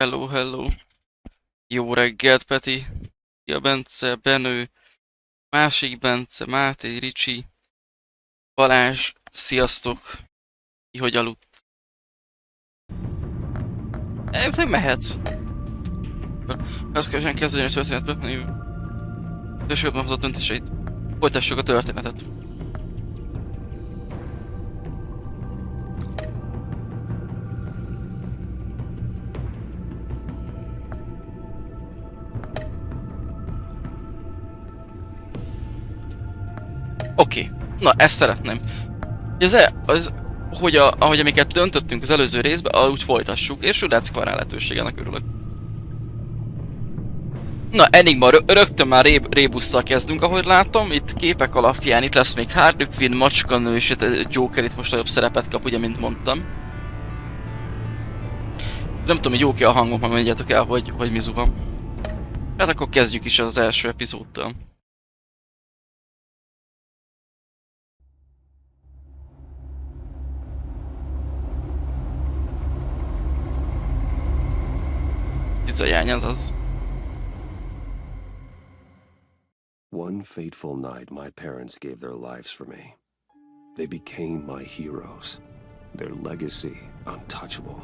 Hello, hello. Jó reggelt, Peti. Szia, Bence, Benő, másik Bence, Máté, Ricsi, Balázs, sziasztok. Ki hogy aludt? Te mehetsz. Azt kell, kezdődjön a történetbe. Többséget hozott döntéseit. Folytassuk a történetet. Oké. Na, ezt szeretném. Ahogy amiket döntöttünk az előző részben, úgy folytassuk, és úgy látszik van rá lehetőségenek, örülök. Na, Enigma, rögtön már rébusszal kezdünk, ahogy látom. Itt képek alapján itt lesz még Harley Quinn, macskanő, és Joker itt most nagyobb szerepet kap, ugye, mint mondtam. Nem tudom, hogy jó-e a hangom, ha mondjátok el, hogy mi zuhan. Hát akkor kezdjük is az első epizódtól. Cicajány az. One fateful night, my parents gave their lives for me. They became my heroes, their legacy untouchable.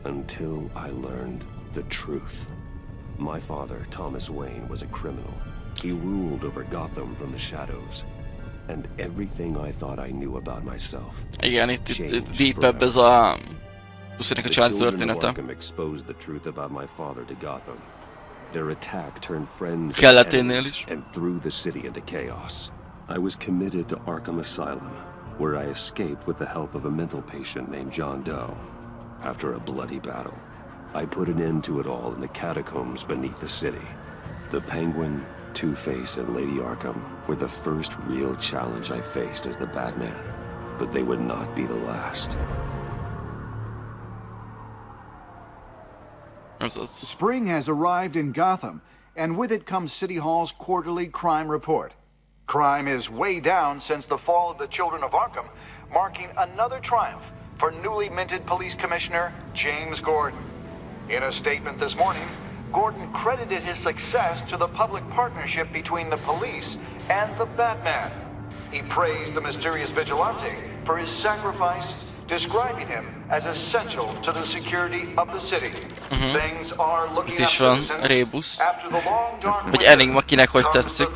Until I learned the truth. My father, Thomas Wayne, was a criminal. He ruled over Gotham from the shadows. And everything I thought I knew about myself. Igen, itt deepebb ez a... Pusztulnik a család története. Exposed the truth about my father to Gotham. Their attack turned friends and threw the city into chaos. I was committed to Arkham Asylum, where I escaped with the help of a mental patient named John Doe. After a bloody battle, I put an end to it all in the catacombs beneath the city. The Penguin, Two-Face, and Lady Arkham were the first real challenge I faced as the Batman, but they would not be the last. Spring has arrived in Gotham, and with it comes City Hall's quarterly crime report. Crime is way down since the fall of the Children of Arkham, marking another triumph for newly minted Police Commissioner James Gordon. In a statement this morning, Gordon credited his success to the public partnership between the police and the Batman. He praised the mysterious vigilante for his sacrifice, describing him as essential to the security of the city. Things are looking up after the long dark hogy Enigma kinek hogy tetszik.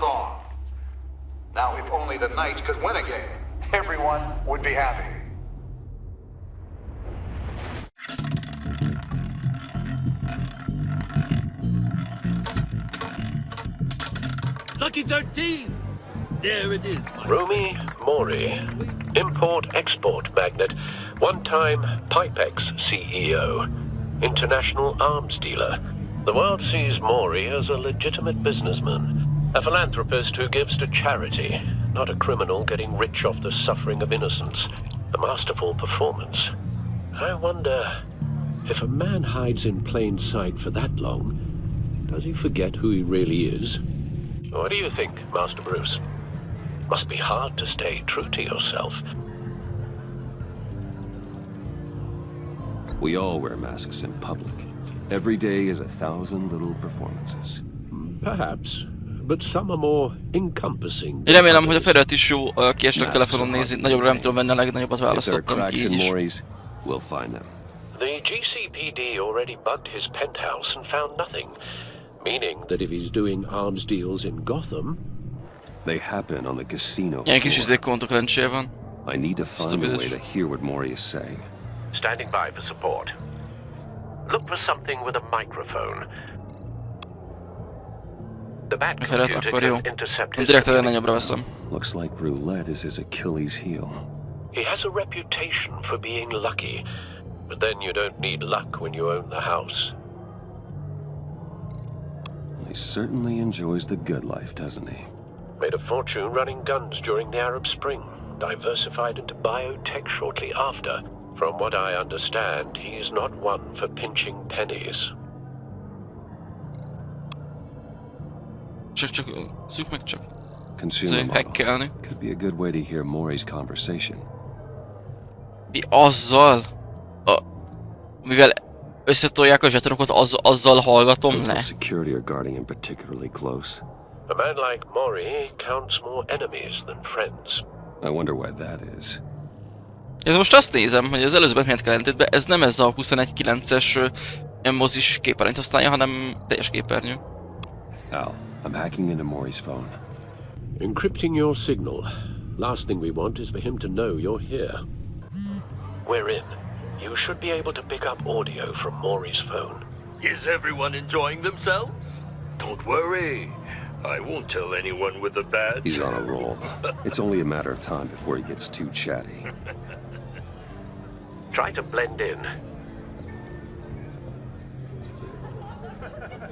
Now if only the Knights could win again, everyone would be happy. Lucky 13! There it is, Romy Mori, import-export magnate, one-time Pipex CEO, international arms dealer. The world sees Mori as a legitimate businessman, a philanthropist who gives to charity, not a criminal getting rich off the suffering of innocence. A masterful performance. I wonder, if a man hides in plain sight for that long, does he forget who he really is? What do you think, Master Bruce? Must be hard to stay true to yourself. We all wear masks in public. Every day is 1,000 little performances. Perhaps, but some are more encompassing. Én remélem, hogy a felület is jó később telefonon nézi. Nagyobbra nem tudom venni, a legnagyobbat választottam ki így is. We'll find them. The GCPD already bugged his penthouse and found nothing, meaning that if he's doing arms deals in Gotham, they happen on the casino ilyen kis üzékkontok lencséje van. I need to find a way to hear what Mori is saying. Standing by for support. Look for something with a microphone. The bat computer can intercept his communication. Looks like roulette is his Achilles heel. He has a reputation for being lucky, but then you don't need luck when you own the house. He certainly enjoys the good life, doesn't he? Made a fortune running guns during the Arab Spring, diversified into biotech shortly after. From what I understand, he's not one for pinching pennies. Szűk meg csak. Consumer hackelni. Could be a good way to hear Mori's conversation. Mi azzal? Mivel összetolják a zsetonokat, azzal hallgatom Until le. security are guarding him particularly close. A man like Mori counts more enemies than friends. I wonder why that is. Én most azt nézem, hogy az előző Batman-t ellentétben ez nem ez a 21.9-es mozis képernyőt használja, hanem teljes képernyő. Al, I'm hacking into Mori's phone. Encrypting your signal. Last thing we want is for him to know you're here. We're in. You should be able to pick up audio from Mori's phone. Is everyone enjoying themselves? Don't worry. I won't tell anyone with a badge. He's on a roll. It's only a matter of time before he gets too chatty. Try to blend in.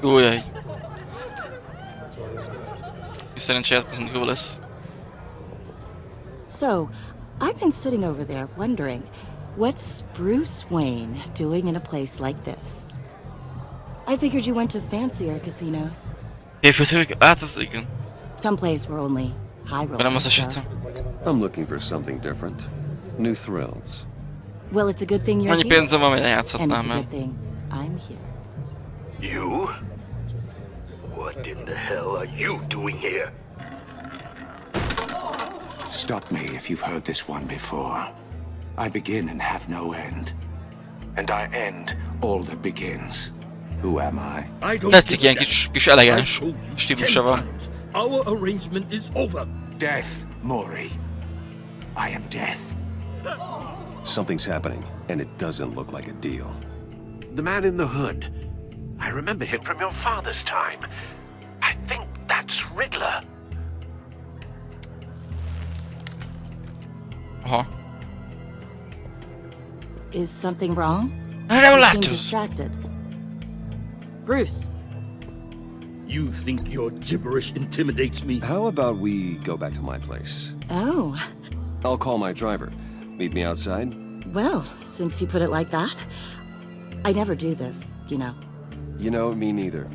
Újjaj. Szerencsé átkozunk, jó lesz. So, I've been sitting over there wondering, what's Bruce Wayne doing in a place like this? I figured you went to fancier casinos. Évfőtők, hát az igen. Someplace where only high Nem az rollers go. esetem. I'm looking for something different. New thrills. Well, it's a good thing you're Annyi here. pénzem van, hogy And it's játszhatnám a el. good thing I'm here. You? What in the hell are you doing here? Stop me if you've heard this one before. I begin and have no end. And I end all that begins. Who am I? I don't Tetszik give a ilyen damn. kis elegáns I told you stílusa 10 van. times. Our arrangement is over. Death, Mori. I am death. Something's happening, and it doesn't look like a deal. The man in the hood. I remember him from your father's time. I think that's Riddler. Aha. Is something wrong? Nem You seem látod. distracted. Bruce, You think your gibberish intimidates me? How about we go back to my place? oh, I'll call my driver. Meet me outside? well, since you put it like that, I never do this, you know. You know, me neither.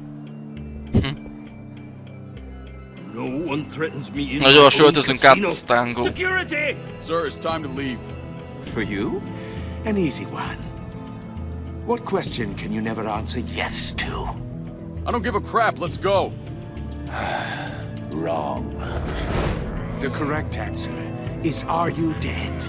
No one threatens me in Na my gyors, own öltözünk át, casino. aztán go. Security! Sir, it's time to leave. For you? An easy one. What question can you never answer yes to? I don't give a crap. Let's go. Wrong. The correct answer is, are you dead?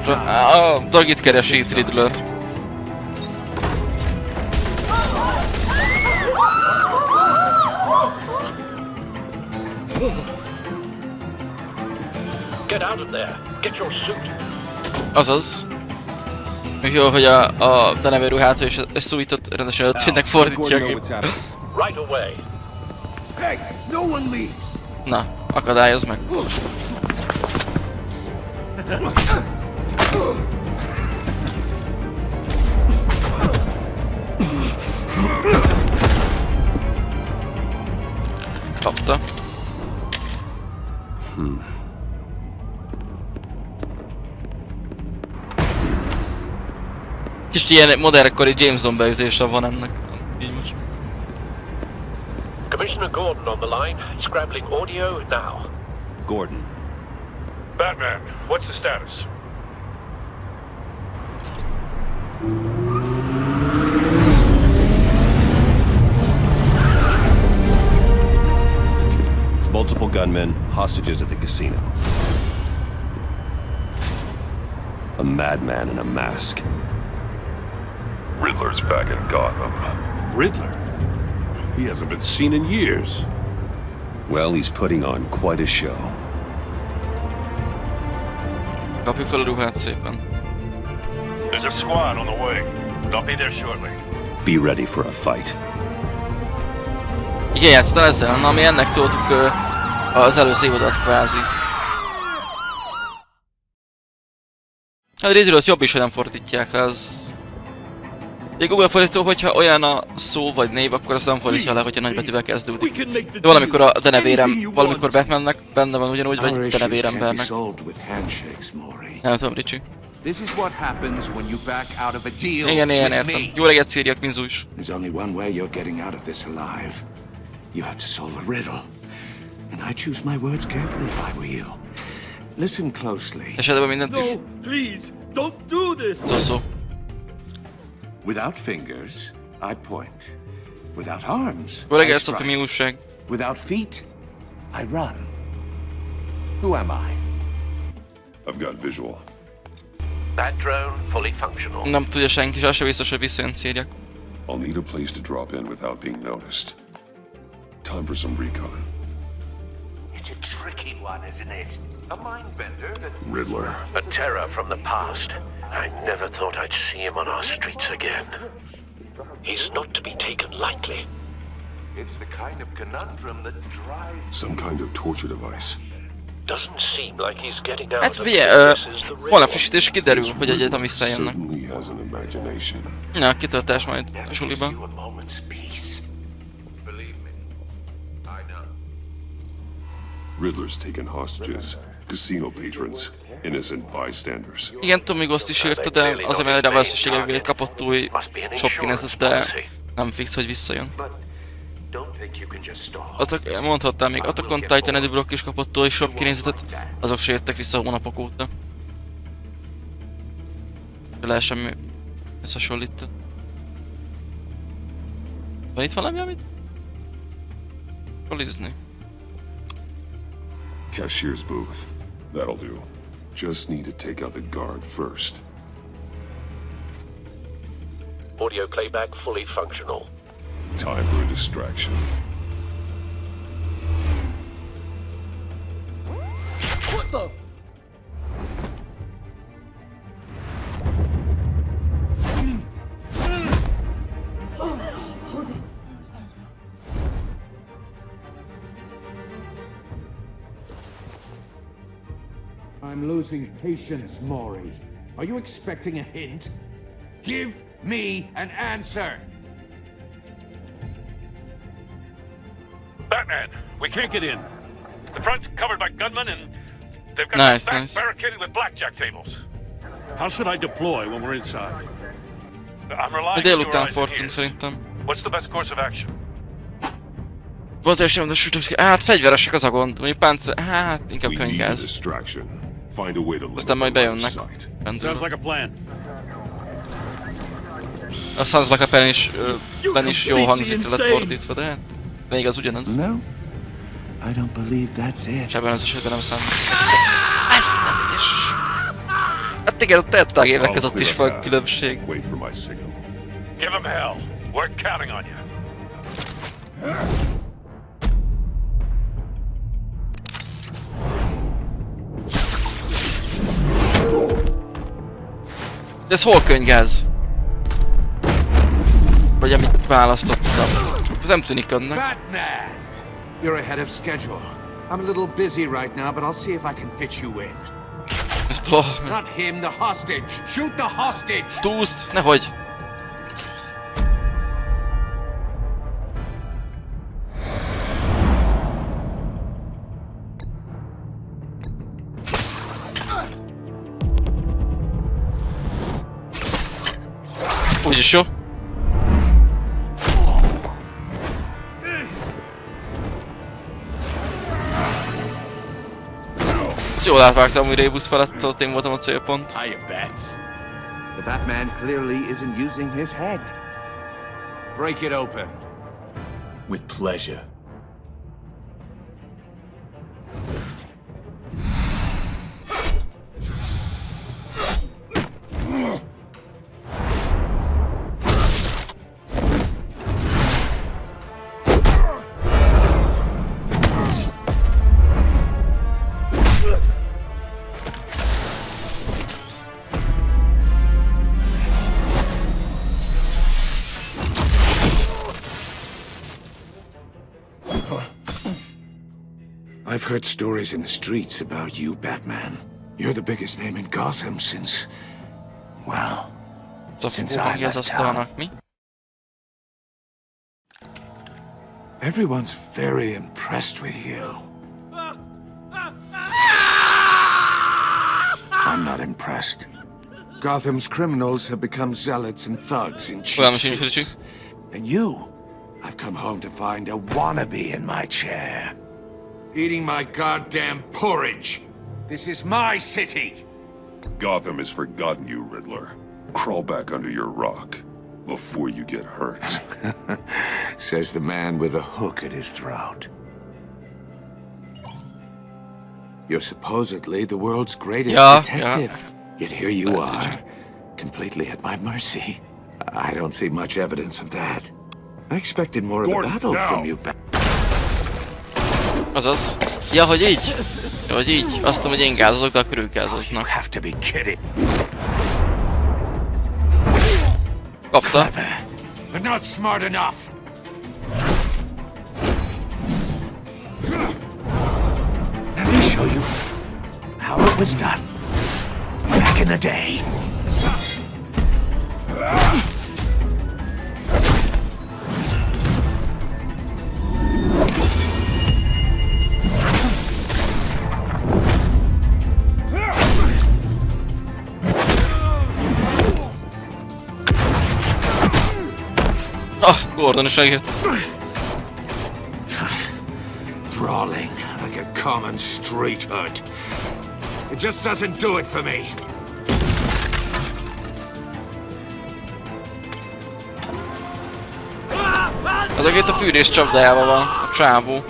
A Dagit keresi itt Riddler. Get out of there. Get your suit. Azaz. Még jó, hogy a denevő ruhát és a szújtott rendesen ötvének fordítja a gép. Right away. Hey, no one leaves! Na, akadályoz meg. Kapta. Kicsit ilyen modernkori James Bond beütése van ennek. Így most. Commissioner Gordon on the line. Scrambling audio now. Gordon. Batman, what's the status? Multiple gunmen, hostages at the casino. A madman in a mask. Riddler's back in Gotham. Riddler? He hasn't been seen in years. Well, he's putting on quite a show. Kapjuk fel a ruhát szépen. There's a squad on the way. They'll be there shortly. Be ready for a fight. Igen, játsztál ezzel? Na, mi ennek toltuk az előző évadat kvázi. Hát Riddlert jobb is, hogy nem fordítják le, az... Egy Google fordító, hogyha olyan a szó vagy név, akkor azt nem fordítja le, hogyha nagybetűvel kezdődik. De valamikor a denevérem, valamikor Batmannek benne van ugyanúgy, vagy denevérembernek. Nem tudom, Ricsi. This is what happens when you back out of a deal Igen, with értem. me. Jó reggelt, Szíriak, Mizu is. There's only one way you're getting out of this alive. You have to solve a riddle. and I choose my words carefully if I were you. Listen closely. Esetben mindent is. No, please, don't do this! Szó. Without fingers, I point. Without arms, Jó I reggelt, Szofi, mi strike. újság? Without feet, I run. Who am I? I've got visual. That drone fully functional. Nem tudja senki, az se biztos, hogy visszajön Szírják. I'll need a place to drop in without being noticed. Time for some recon. It's a tricky one, isn't it? A mind bender that... Riddler. A terror from the past. I never thought I'd see him on our streets again. He's not to be taken lightly. It's the kind of conundrum that drives... Some kind of torture device. Doesn't seem like he's getting out Hát of figyelj, this is the real holnap frissítés kiderül, hogy egyáltalán visszajönnek. Certainly has an imagination. Na, kitöltés majd a suliban. You a moment's peace. Believe me, I know. Riddler's taken hostages, casino patrons, innocent bystanders. Igen, Tommy Ghost is írta, de azért mert rá valószínűséggel végül kapott új shopkinetet, de nem fix, hogy visszajön. Don't think you can just stall. Mondhattál még, Attack on Titan Eddie Brock is kapott új shopkinetet, azok se jöttek vissza hónapok óta. Lehessen összehasonlítani. Van itt valami, amit? Polizni. Cashier's booth. That'll do. Just need to take out the guard first. Audio playback fully functional. Time for a distraction. What the? I'm losing patience, Maury. Are you expecting a hint? Give me an answer! Batman, we can't get in. The front's covered by gunmen and they've got Nice, the back nice. barricaded with blackjack tables. How should I deploy when we're inside? I'm relying on your Délután eyes forcunk here. szerintem. What's the best course of action? Volt és sem, de sütök. Hát fegyveresek az a gond. Mondjuk páncél. Hát inkább We need a könyvgáz. distraction. Find a way to Aztán majd limit the bejönnek. sight. Sounds like a plan. A Sans Lacapen is, ben is jó hangzik, lett fordítva, de hát még az ugyanaz. No, I don't believe that's it. És ebben az esetben nem számít. Ezt nem ügyes. Hát igen, a tettag évek között is van különbség. Wait for my signal. Give him hell. We're counting on you. De ez hol könyvgáz? Vagy amit választottam. Ez nem tűnik önnek. Batman! You're ahead of schedule. I'm a little busy right now, but I'll see if I can fit you in. Ez blah. Not him, the hostage! Shoot the hostage! Túszt, nehogy. Úgyis jó. Ezt jól átvágtam, hogy Rébusz felett, ott én voltam a célpont. Hiya, Bats. The Batman clearly isn't using his head. Break it open. With pleasure. I've heard stories in the streets about you, Batman. You're the biggest name in Gotham since... well... since I Szóval ez left asztalnak mi? Everyone's very impressed with you. I'm not impressed. Gotham's criminals have become zealots and thugs in cheap suits. And you, I've come home to find a wannabe in my chair. eating my goddamn porridge. This is my city. Gotham has forgotten you, Riddler. Crawl back under your rock before you get hurt. Says the man with a hook at his throat. You're supposedly the world's greatest detective. Yet here you are, completely at my mercy. I don't see much evidence of that. I expected more of a battle from you back. Azaz. Ja, hogy így? Ja, hogy így. Azt tudom, hogy én gázolok, de akkor ők gázoznak. Have to be kidding. Kapta. But not smart enough. Let me show you how it was done back in the day. Ah, Gordon is megjött. Brawling like a common street hood. It just doesn't do it for me. Ezek itt a fűrés csapdájában van, a csávó.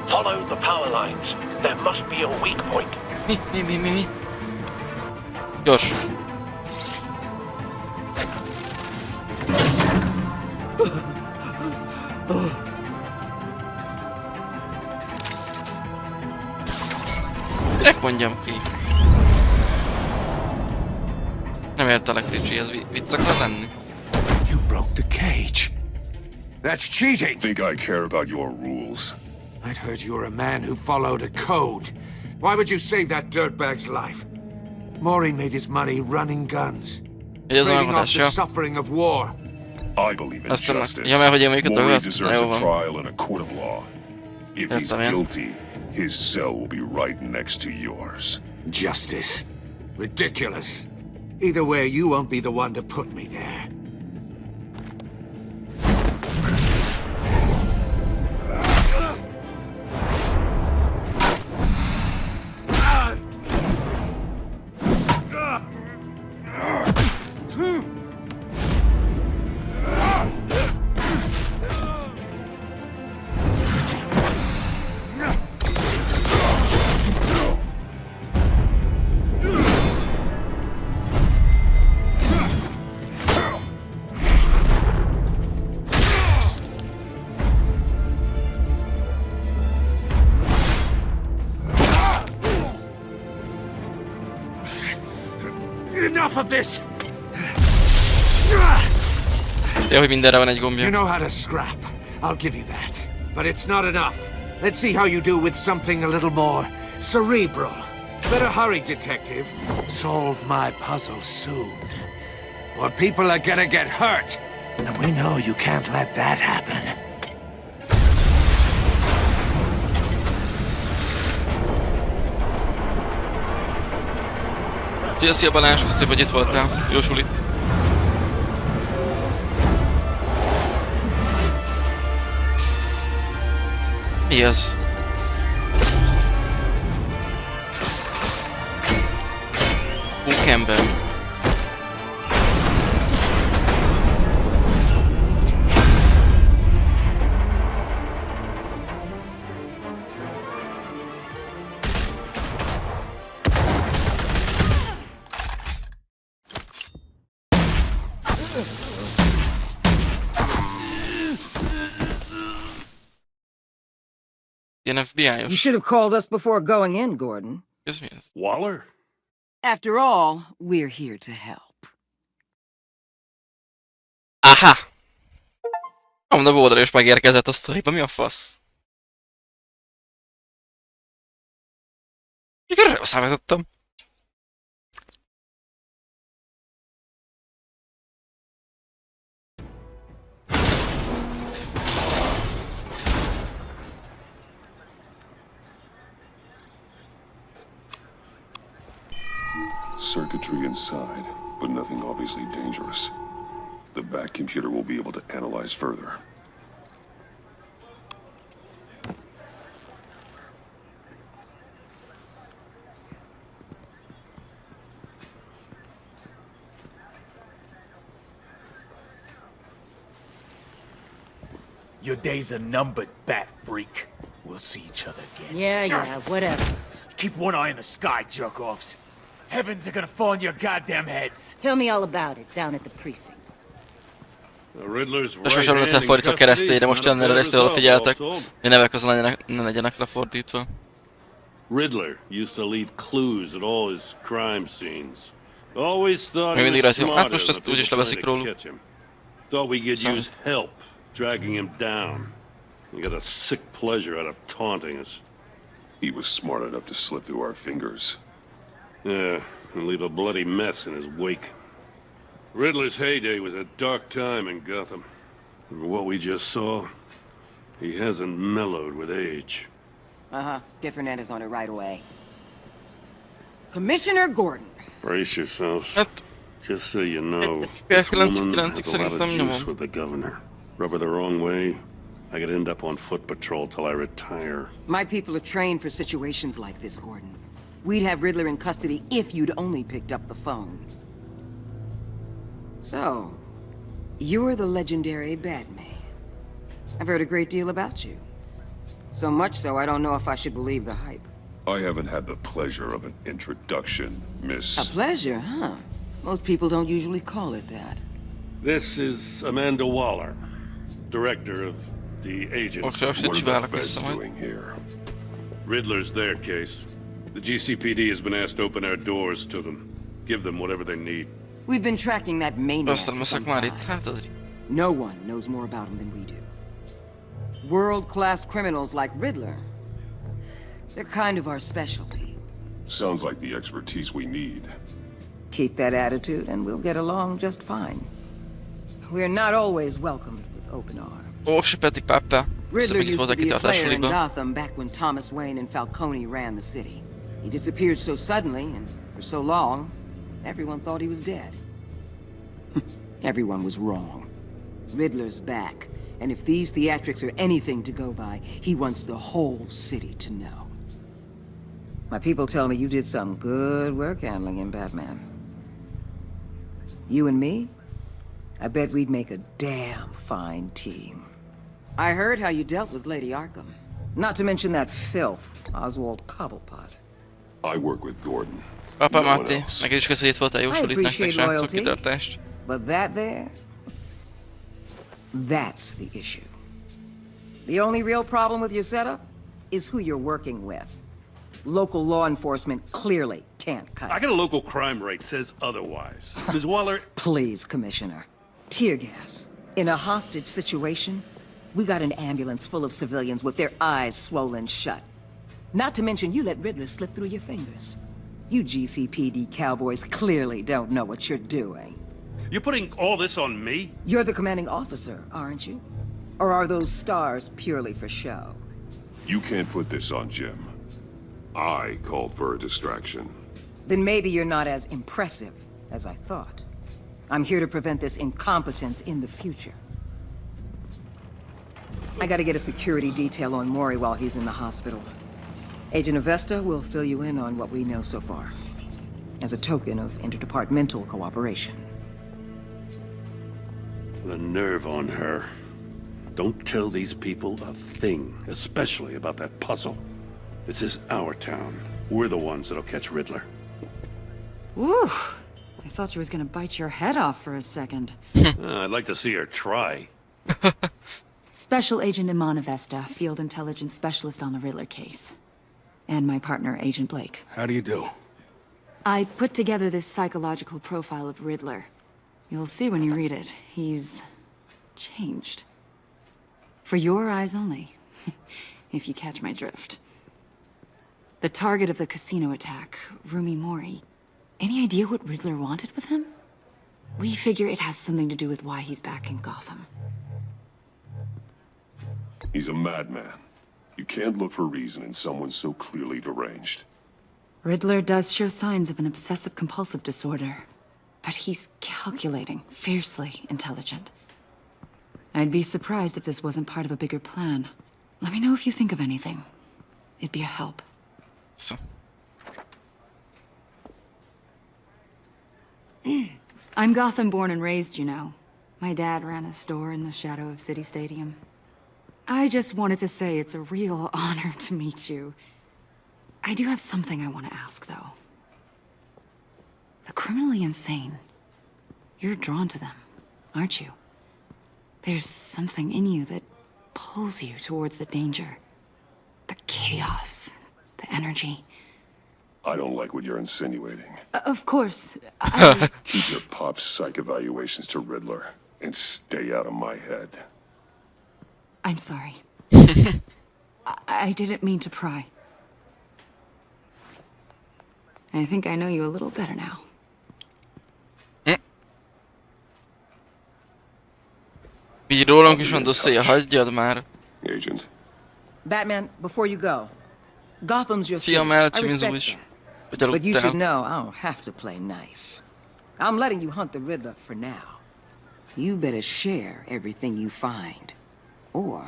Follow the power lines. There must be a weak point. Mi? Gyors. Minek mondjam ki? Nem értelek, Richie, ez vicc akar lenni? You broke the cage. That's cheating. Think I care about your rules? I'd heard you were a man who followed a code. Why would you save that dirtbag's life? Maury made his money running guns, trading off the suffering of war. I believe in justice. Maury deserves a trial in a court of law. If he's guilty, his cell will be right next to yours. Justice? Ridiculous. Either way, you won't be the one to put me there. Enough of this. Ja, hogy mindenre van egy gombja. You know how to scrap. I'll give you that. But it's not enough. Let's see how you do with something a little more cerebral. Better hurry, detective. Solve my puzzle soon. Or people are gonna get hurt. And we know you can't let that happen. Szia Balázs, szép, hogy itt voltál. Jó sulit. Mi ez? Könnyebben. You should have called us before going in, Gordon. Ez mi ez? Waller? After all, we're here to help. Aha! MrDanaVOD is megérkezett a sztoriba, mi a fasz? Mikor számítottam? Circuitry inside, but nothing obviously dangerous. The back computer will be able to analyze further. Your days are numbered, bat freak. We'll see each other again. Yeah, whatever. Keep one eye in the sky, jerk-offs. Heavens are gonna fall on your goddamn heads. Tell me all about it down at the precinct. Sosem lett lefordítva keresztényre, most ennél a részt figyeltek, hogy nevek az ne legyenek lefordítva. Riddler used to leave clues at all his crime scenes. Always thought Még he mindig was rajta, smarter hát most ezt than úgyis people leveszik trying to róluk. catch him. Thought we could use help dragging him down. He got a sick pleasure out of taunting us. He was smart enough to slip through our fingers. Yeah, and leave a bloody mess in his wake. Riddler's heyday was a dark time in Gotham. And what we just saw, he hasn't mellowed with age. Uh-huh. Get Fernandez on it right away. Commissioner Gordon. Brace yourselves. Hát, Just so you know, This this woman 99 has a lot of szerintem juice nyomom. with the governor. Rub her the wrong way, I could end up on foot patrol till I retire. My people are trained for situations like this, Gordon. We'd have Riddler in custody if you'd only picked up the phone. So, you're the legendary Batman. I've heard a great deal about you. So much so, I don't know if I should believe the hype. I haven't had the pleasure of an introduction, Miss... A pleasure, huh? Most people don't usually call it that. This is Amanda Waller, director of the agency. Oké, What are the feds doing here? Riddler's their case. The GCPD has been asked to open our doors to them. Give them whatever they need. We've been tracking that maniac Aztán for veszek some már time. itt, hát az... No one knows more about him than we do. World-class criminals like Riddler. They're kind of our specialty. Sounds like the expertise we need. Keep that attitude and we'll get along just fine. We're not always welcomed with open arms. Ó, Sipeti Pápa. Riddler used to be a kitartás player in suliba. Gotham back when Thomas Wayne and Falcone ran the city. He disappeared so suddenly and for so long, everyone thought he was dead. Everyone was wrong. Riddler's back, and if these theatrics are anything to go by, he wants the whole city to know. My people tell me you did some good work handling him, Batman. You and me? I bet we'd make a damn fine team. I heard how you dealt with Lady Arkham. Not to mention that filth, Oswald Cobblepot. I work with Gordon. Papa No one Máté, else. neked is köszi, hogy itt voltál, jó I sulit nektek, appreciate srácok, loyalty. kitartást. But that there, that's the issue. The only real problem with your setup is who you're working with. Local law enforcement clearly can't cut I it. got a local crime rate says otherwise. Ms. Waller, Please, Commissioner. Tear gas. In a hostage situation, we got an ambulance full of civilians with their eyes swollen shut. Not to mention you let Riddler slip through your fingers. You GCPD cowboys clearly don't know what you're doing. you're putting all this on me? You're the commanding officer, aren't you? Or are those stars purely for show? You can't put this on Jim. I called for a distraction. Then maybe you're not as impressive as I thought. I'm here to prevent this incompetence in the future. I gotta get a security detail on Maury while he's in the hospital. Agent Avesta will fill you in on what we know so far, as a token of interdepartmental cooperation. The nerve on her. Don't tell these people a thing, especially about that puzzle. This is our town. We're the ones that'll catch Riddler. Ooh, I thought you was gonna bite your head off for a second. I'd like to see her try. Special Agent Iman Avesta, Field Intelligence Specialist on the Riddler case. And my partner, Agent Blake. How do you do? I put together this psychological profile of Riddler. You'll see when you read it. He's changed. For your eyes only, if you catch my drift. The target of the casino attack, Rumi Mori. Any idea what Riddler wanted with him? We figure it has something to do with why he's back in Gotham. He's a madman. You can't look for reason in someone so clearly deranged. Riddler does show signs of an obsessive-compulsive disorder. but he's calculating, fiercely intelligent. I'd be surprised if this wasn't part of a bigger plan. Let me know if you think of anything. It'd be a help. So. I'm Gotham born and raised, you know. My dad ran a store in the shadow of City Stadium. I just wanted to say it's a real honor to meet you. I do have something I want to ask, though. The criminally insane. You're drawn to them, aren't you? There's something in you that pulls you towards the danger. The chaos, the energy. I don't like what you're insinuating. Of course, Keep your pop's psych evaluations to Riddler, and stay out of my head. I'm sorry. I didn't mean to pry. I think I know you a little better now. Így rólunk is van dosszéja, hagyjad már. Agent. Batman, before you go, Gotham's your Szia, city. Melcsi, I respect is. that. But you should know I don't have to play nice. I'm letting you hunt the Riddler for now. You better share everything you find. Or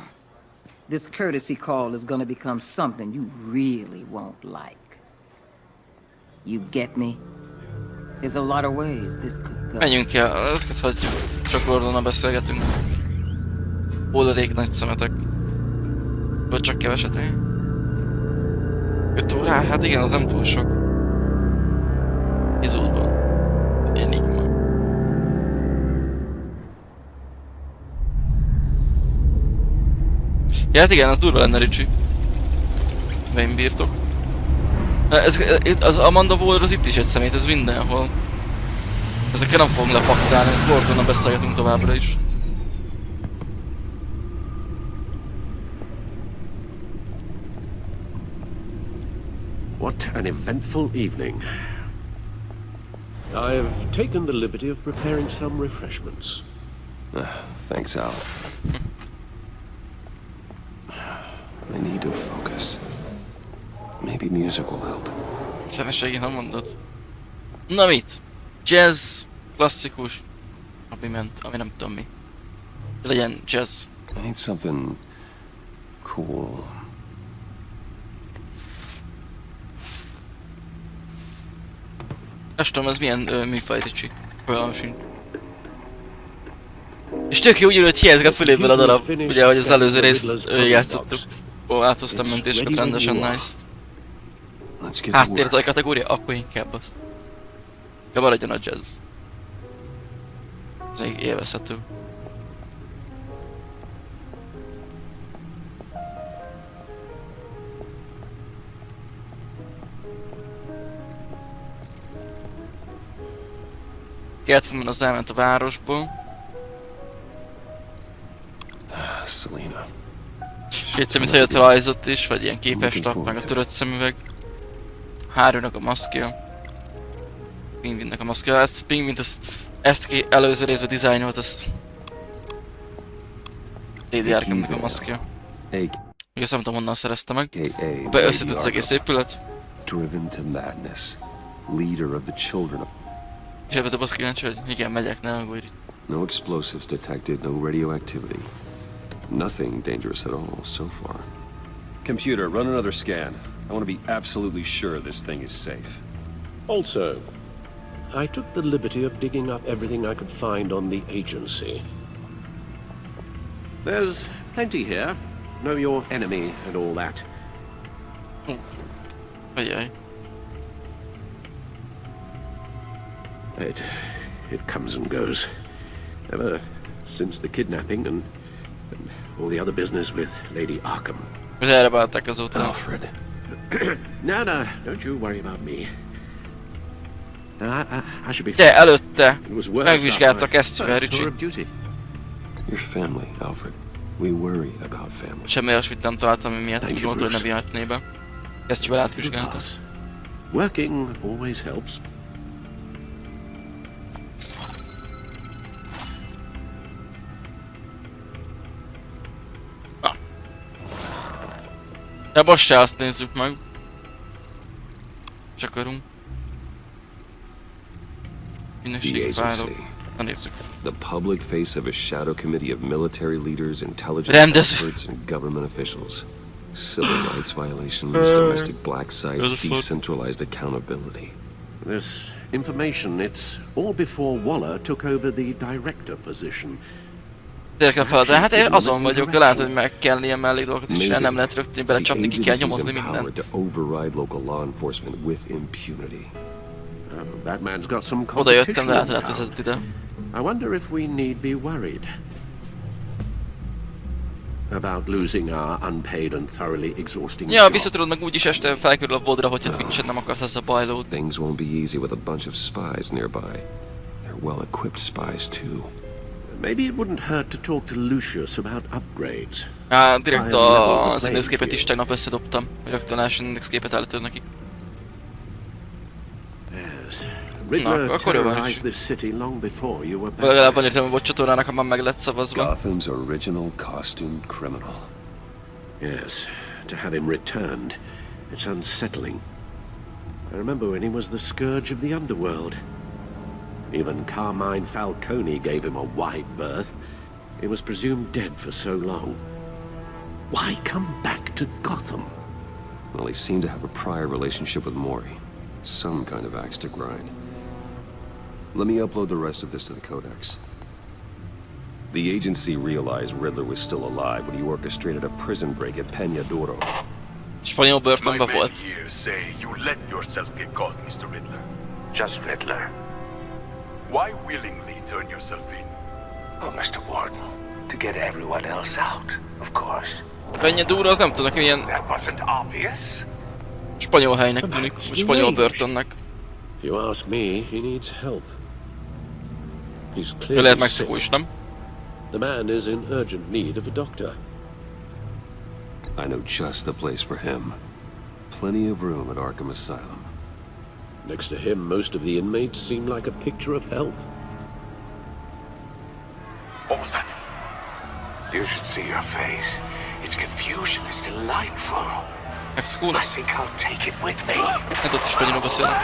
this courtesy call is gonna become something you really won't like. You get me? There's a lot of ways this could go. Menjünk el, ezeket hagyjuk. Csak Gordonnal beszélgetünk. Hulladék nagy szemetek. Vagy csak keveset, 5 órá? Hát igen, az nem túl sok. Izódban. Enigma. Ja, hát igen, az durva lenne, Ricsi. Én bírtok. Az MrDanaVOD az itt is egy szemét, ez mindenhol. Ezekkel nem fogunk lepaktálni, Gordonnal beszélgetünk továbbra is. What an eventful evening. I've taken the liberty of preparing some refreshments. Thanks, Al. I need to focus. Maybe music will help. Szerességén, ha mondod. Na mit? Jazz, klasszikus, ami ment, ami nem tudom mi. Legyen jazz. I need something cool. Nem tudom, ez milyen műfaj, Ricsi. Olyan sincs. És tök jó, úgy ülött hiányzik a füléből a darab. Ugye, hogy az előző részt játszottuk. Ó, áthoztam mentéseket rendesen, nice. Háttértaj kategória? Akkor inkább azt. Ja, maradjon a jazz. Ez még élvezhető. Catwoman az elment a városból. Selina. Itt, mintha jött rajzott is, vagy ilyen képeslap, meg a törött szemüveg. Harrynak a maszkja. Pingvinnek a maszkja. Ezt Pingvint, ezt ki előző részben dizájnolt, ezt... Lady Arkhamnek a maszkja. Még ezt nem tudom, honnan szerezte meg. Összetett az egész épület. Driven to madness. Leader of the children. És ebben dobsz kíváncsi, hogy igen, megyek, ne aggódj. No explosives detected, no radioactivity. Nothing dangerous at all so far. Computer, run another scan. I want to be absolutely sure this thing is safe. Also, I took the liberty of digging up everything I could find on the agency. There's plenty here. Know your enemy and all that. Oh. Ajaj. It comes and goes. Ever since the kidnapping and all the other business with Lady Arkham. Alfred. No, don't you worry about me. No, I should be. De előtte megvizsgálta kesztyűvel, Ricsi. Your family, Alfred. We worry about family. Semmi olyasmit nem találtam, ami miatt úgy mondta, hogy ne vihatné be. Kesztyűvel átvizsgálta. Working always helps. Ja, most se azt nézzük meg. Csak akarunk. Minőségi fájlok. Na nézzük. The public face of a shadow committee of military leaders, intelligence experts, and government officials. Civil rights violations, domestic black sites, decentralized accountability. This information, it's all before Waller took over the director position. Tényleg fel, de hát én azon vagyok, de látod, hogy meg kell ilyen mellé dolgokat is, nem lehet rögtön belecsapni, ki kell nyomozni mindent. Oda jöttem, de átvezetett ide. I wonder if we need be worried about losing our unpaid and thoroughly exhausting ja, visszatudod meg úgyis este felkerül a vodra, hogyha Twitch-et nem akarsz ezzel bajlódni. Things won't be easy with a bunch of spies nearby. They're well-equipped spies too. Maybe it wouldn't hurt to talk to Lucius about upgrades. Direkt az indexképet is tegnap összedobtam, hogy rögtön lehessen indexképet állítani nekik. Na, akkor jó van is. Legalább van értelme, hogy csatornának, ha már meg lett szavazva. Gotham's original costumed criminal. Yes, to have him returned, it's unsettling. I remember when he was the scourge of the underworld. Even Carmine Falcone gave him a wide berth. He was presumed dead for so long. Why come back to Gotham? Well, he seemed to have a prior relationship with Mori. Some kind of axe to grind. Let me upload the rest of this to the Codex. The agency realized Riddler was still alive when he orchestrated a prison break at Peña Duro. Spanyol börtönben volt. Here say you let yourself get caught, Mr. Riddler. Just Riddler. Why willingly turn yourself in? Oh, Mr. Warden, to get everyone else out, of course. Peña Duro, az nem tudom, ilyen... That wasn't obvious. Spanyol helynek tűnik, vagy spanyol börtönnek. If you ask me, he needs help. He's Ő lehet clearly Mexikó is, nem? The man is in urgent need of a doctor. I know just the place for him. Plenty of room at Arkham Asylum. Next to him, most of the inmates seem like a picture of health. What was that? You should see your face. Its confusion is delightful. Mexikó I lesz. think I'll take it with me. Hát ott is spanyolul beszélnek.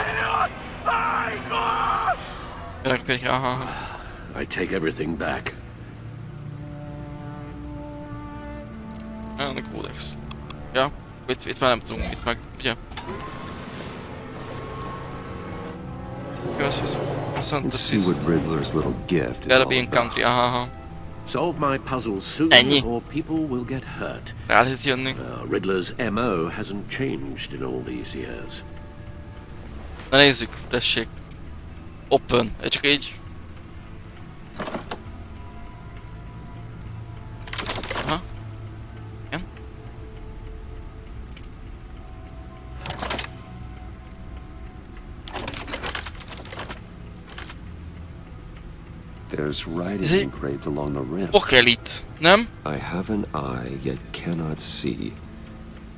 Aha. I take everything back. A kódex. Ja, itt már nem tudunk, itt meg, ugye? Let's see what Riddler's little gift is Gotta all be in about. country, aha. Solve my puzzle soon, Ennyi. or people will get hurt. Rá lehet jönni. Riddler's MO hasn't changed in all these years. Na nézzük, tessék. Open, csak így. Aha. Igen. There's writing engraved along the rim. Okelit, nem? I have an eye yet cannot see.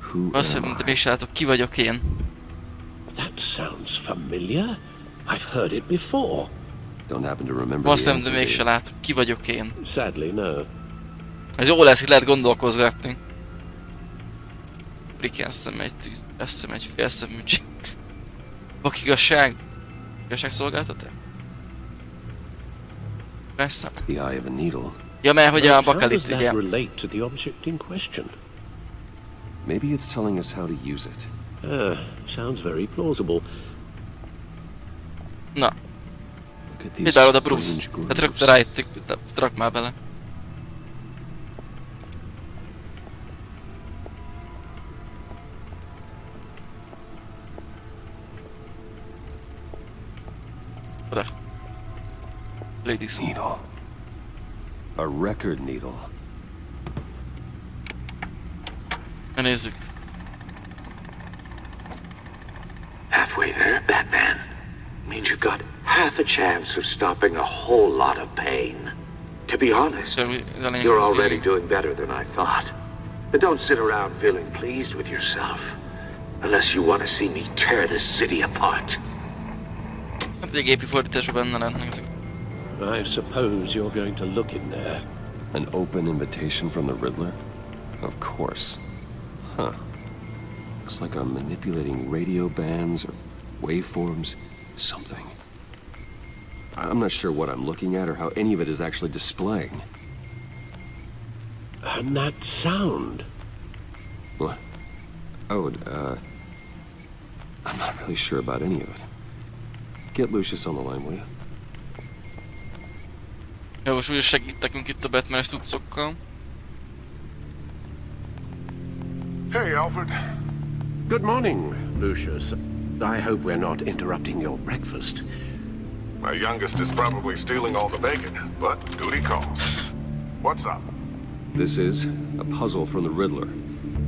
Who Azt am hiszem, de I? mégse látok, ki vagyok én. That sounds familiar. I've heard it before. Don't happen to remember Azt the hiszem, de answer, mégse látok, ki vagyok én. Sadly, no. Ez jó lesz, itt lehet gondolkozgatni. Riken szeme egy tűz, eszem egy félszemű csík. Vak igazság? Igazságszolgáltatás? Persze. The eye of a needle. Ja, mert hogy a How bakalit, does that ugye? relate to the object in question? Maybe it's telling us how to use it. Sounds very plausible. Na. Look at Mit these állod a Bruce? strange Hát rögtön grooves. rájöttek, rak már bele. Oda. Ladies. Needle. A record needle. Na nézzük. Halfway there, Batman. Means you've got half a chance of stopping a whole lot of pain. To be honest, you're already doing better than I thought. But don't sit around feeling pleased with yourself. Unless you want to see me tear this city apart. Hát egy gépi fordításban benne lenne. I suppose you're going to look in there. An open invitation from the Riddler? Of course. Huh. Looks like I'm manipulating radio bands or waveforms. Something. I'm not sure what I'm looking at or how any of it is actually displaying. And that sound? What? Oh, I'm not really sure about any of it. Get Lucius on the line, will you? Jó, most úgyis segít nekünk itt a Batman-es cuccokkal. Hey, Alfred. Good morning, Lucius. I hope we're not interrupting your breakfast. My youngest is probably stealing all the bacon, but duty calls. What's up? This is a puzzle from the Riddler.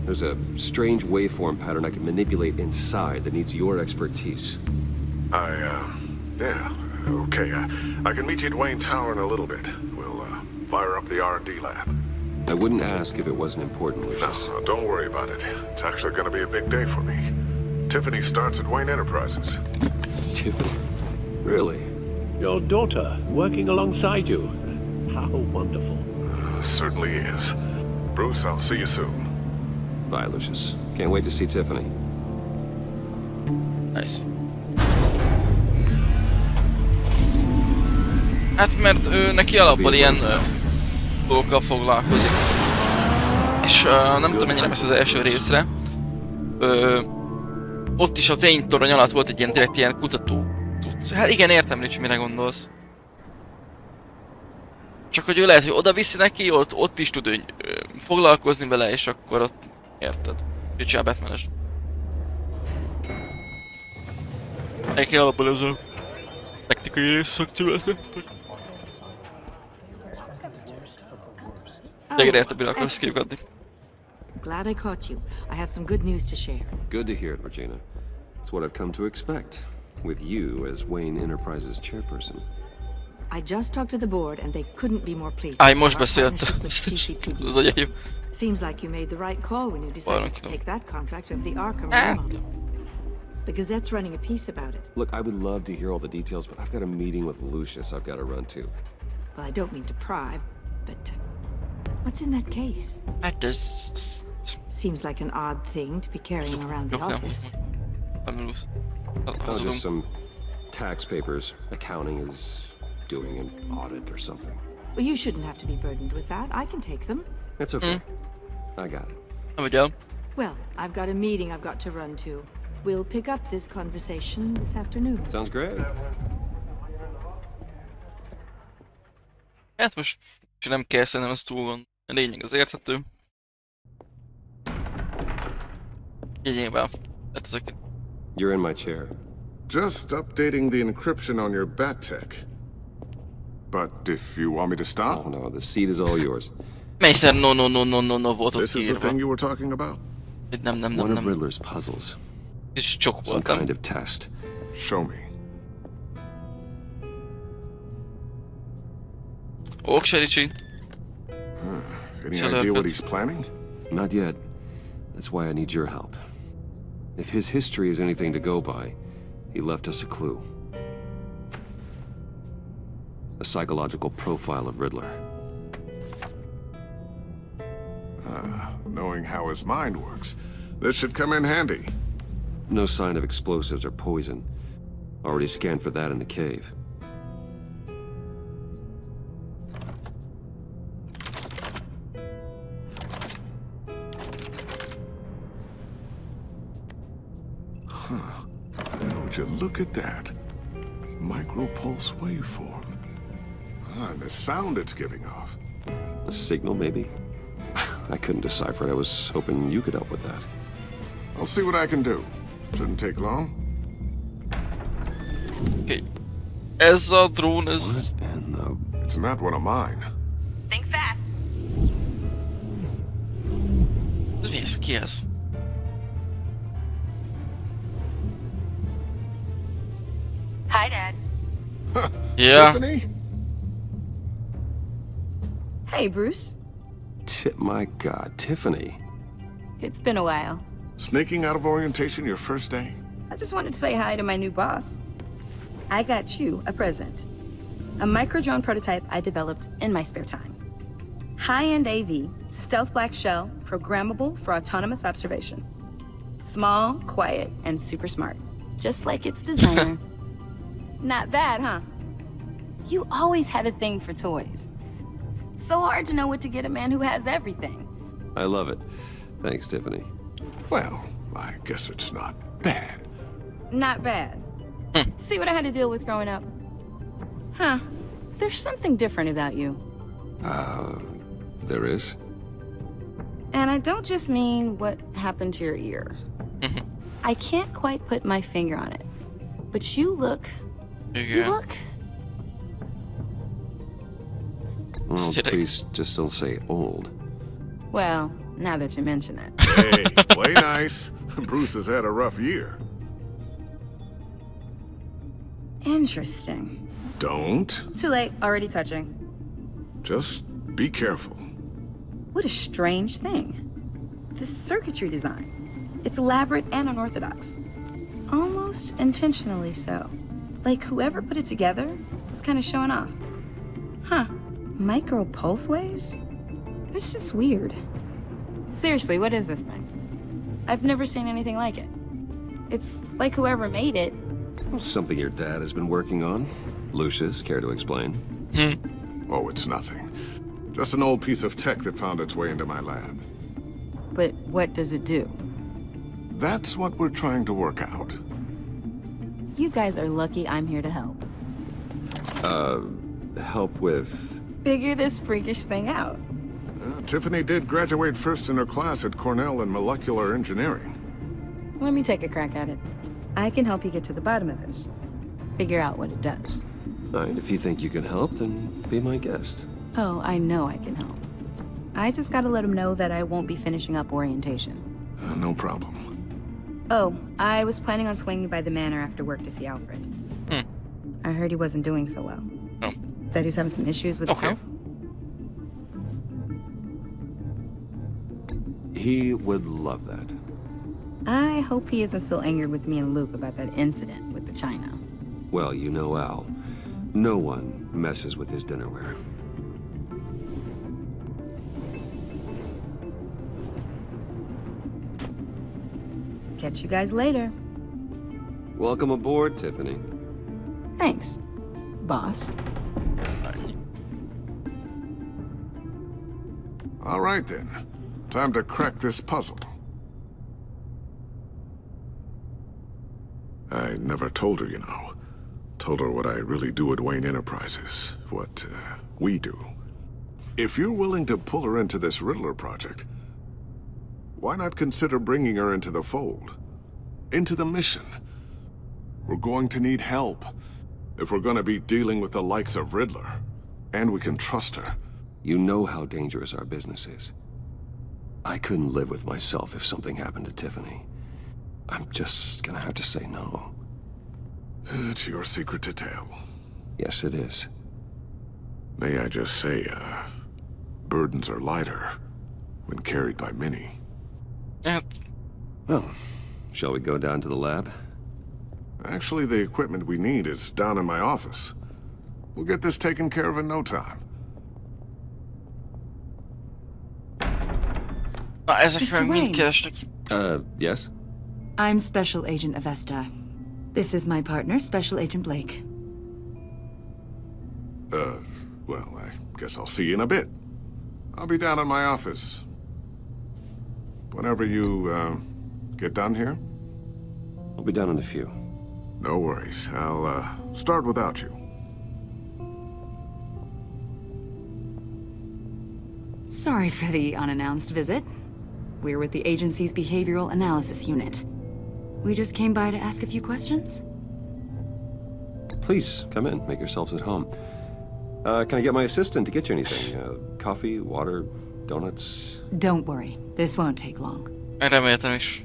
There's a strange waveform pattern I can manipulate inside that needs your expertise. Yeah, okay. I can meet you at Wayne Tower in a little bit. We'll, fire up the R&D lab. I wouldn't ask if it wasn't important, Lucius. No, don't worry about it. It's actually gonna be a big day for me. Tiffany starts at Wayne Enterprises. Tiffany? Really? Your daughter, working alongside you. How wonderful. Certainly is. Bruce, I'll see you soon. Bye, Lucius. Can't wait to see Tiffany. Nice. Hát mert ő neki alapból ilyen dolgokkal foglalkozik. És nem tudom mennyire messze az első részre. Ott is a fénytorony alatt volt egy ilyen direkt ilyen kutató cucc. Hát igen, értem, Ricsi, mire gondolsz. Csak hogy ő lehet, hogy oda viszi neki, ott is tud foglalkozni vele, és akkor ott érted. Ő csinál Batman-est. Neki alapból ez a technikai rész szakterülete. Glad I caught you. I have some good news to share. Good to hear it, Regina. It's what I've come to expect, with you as Wayne Enterprises chairperson. I just talked to the board and they couldn't be more pleased. Most beszéltem. Seems like you made the right call when you decided to take that contract over the Arkham remodel. The Gazette's running a piece about it. Look, I would love to hear all the details, but I've got a meeting with Lucius I've got to run to. Well, I don't mean to pry, but what's in that case? Seems like an odd thing to be carrying around the office. Oh, just some tax papers. Accounting is doing an audit or something. Well, you shouldn't have to be burdened with that. I can take them. It's okay. I got it. Well, I've got a meeting I've got to run to. We'll pick up this conversation this afternoon. Sounds great. Hát most nem kell, szerintem ez túl van. A lényeg az érthető. Lényegben. Hát ezeket. You're in my chair. Just updating the encryption on your Bat-Tech. But if you want me to stop... Oh no, the seat is all yours. Mélyszer no volt ott This is the thing you were talking about? Nem. One of Riddler's puzzles. És csak some kind of test. Show me. Ricci. Any idea what he's planning? Not yet. That's why I need your help. If his history is anything to go by, he left us a clue. A psychological profile of Riddler. Knowing how his mind works, this should come in handy. No sign of explosives or poison. Already scanned for that in the cave. Would you look at that? Micropulse waveform. And the sound it's giving off. A signal, maybe? I couldn't decipher it. I was hoping you could help with that. I'll see what I can do. Shouldn't take long. Okay. Ez a drón, ez... It's not one of mine. Think fast. Ez mi ez? Ki ez? Hi, Dad. Yeah. Tiffany? Hey, Bruce. My God, Tiffany. It's been a while. Sneaking out of orientation your first day? I just wanted to say hi to my new boss. I got you a present. A micro-drone prototype I developed in my spare time. High-end AV, stealth black shell, programmable for autonomous observation. Small, quiet, and super smart. Just like its designer. Not bad, huh? You always had a thing for toys. So hard to know what to get a man who has everything. I love it. Thanks, Tiffany. Well, I guess it's not bad. Not bad. See what I had to deal with growing up? Huh. There's something different about you. There is? And I don't just mean what happened to your ear. I can't quite put my finger on it. But you look... You look... Well, please just don't say old. Well, now that you mention it. Hey, play nice. Bruce has had a rough year. Interesting. Don't. Too late, already touching. Just be careful. What a strange thing. The circuitry design. It's elaborate and unorthodox. Almost intentionally so. Like whoever put it together was kind of showing off. Huh. Micro pulse waves? It's just weird. Seriously, what is this thing? I've never seen anything like it. It's like whoever made it. Something your dad has been working on. Lucius, care to explain? Oh, it's nothing. Just an old piece of tech that found its way into my lab. But what does it do? That's what we're trying to work out. You guys are lucky I'm here to help. Help with... Figure this freakish thing out. Tiffany did graduate first in her class at Cornell in molecular engineering. Let me take a crack at it. I can help you get to the bottom of this. Figure out what it does. All right, if you think you can help, then be my guest. Oh, I know I can help. I just gotta let him know that I won't be finishing up orientation. No problem. Oh, I was planning on swinging by the manor after work to see Alfred. I heard he wasn't doing so well. Oh. That he was having some issues with his health. He would love that. I hope he isn't still angered with me and Luke about that incident with the china. Well, you know Al. No one messes with his dinnerware. Catch you guys later. Welcome aboard, Tiffany. Thanks, boss. All right, then. Time to crack this puzzle. I never told her, you know. Told her what I really do at Wayne Enterprises. What, we do. If you're willing to pull her into this Riddler project, why not consider bringing her into the fold? Into the mission? We're going to need help. If we're gonna be dealing with the likes of Riddler. And we can trust her. You know how dangerous our business is. I couldn't live with myself if something happened to Tiffany. I'm just gonna have to say no. It's your secret to tell. Yes, it is. May I just say, burdens are lighter when carried by many. Yeah. Well, shall we go down to the lab? Actually, the equipment we need is down in my office. We'll get this taken care of in no time. Mr. Wayne. Yes? I'm Special Agent Avesta. This is my partner, Special Agent Blake. Well, I guess I'll see you in a bit. I'll be down in my office. Whenever you, get done here? I'll be down in a few. No worries. I'll, start without you. Sorry for the unannounced visit. We're with the agency's Behavioral Analysis Unit. We just came by to ask a few questions. Please, come in. Make yourselves at home. Can I get my assistant to get you anything? Coffee, water, donuts? Don't worry. This won't take long. Reméltem is.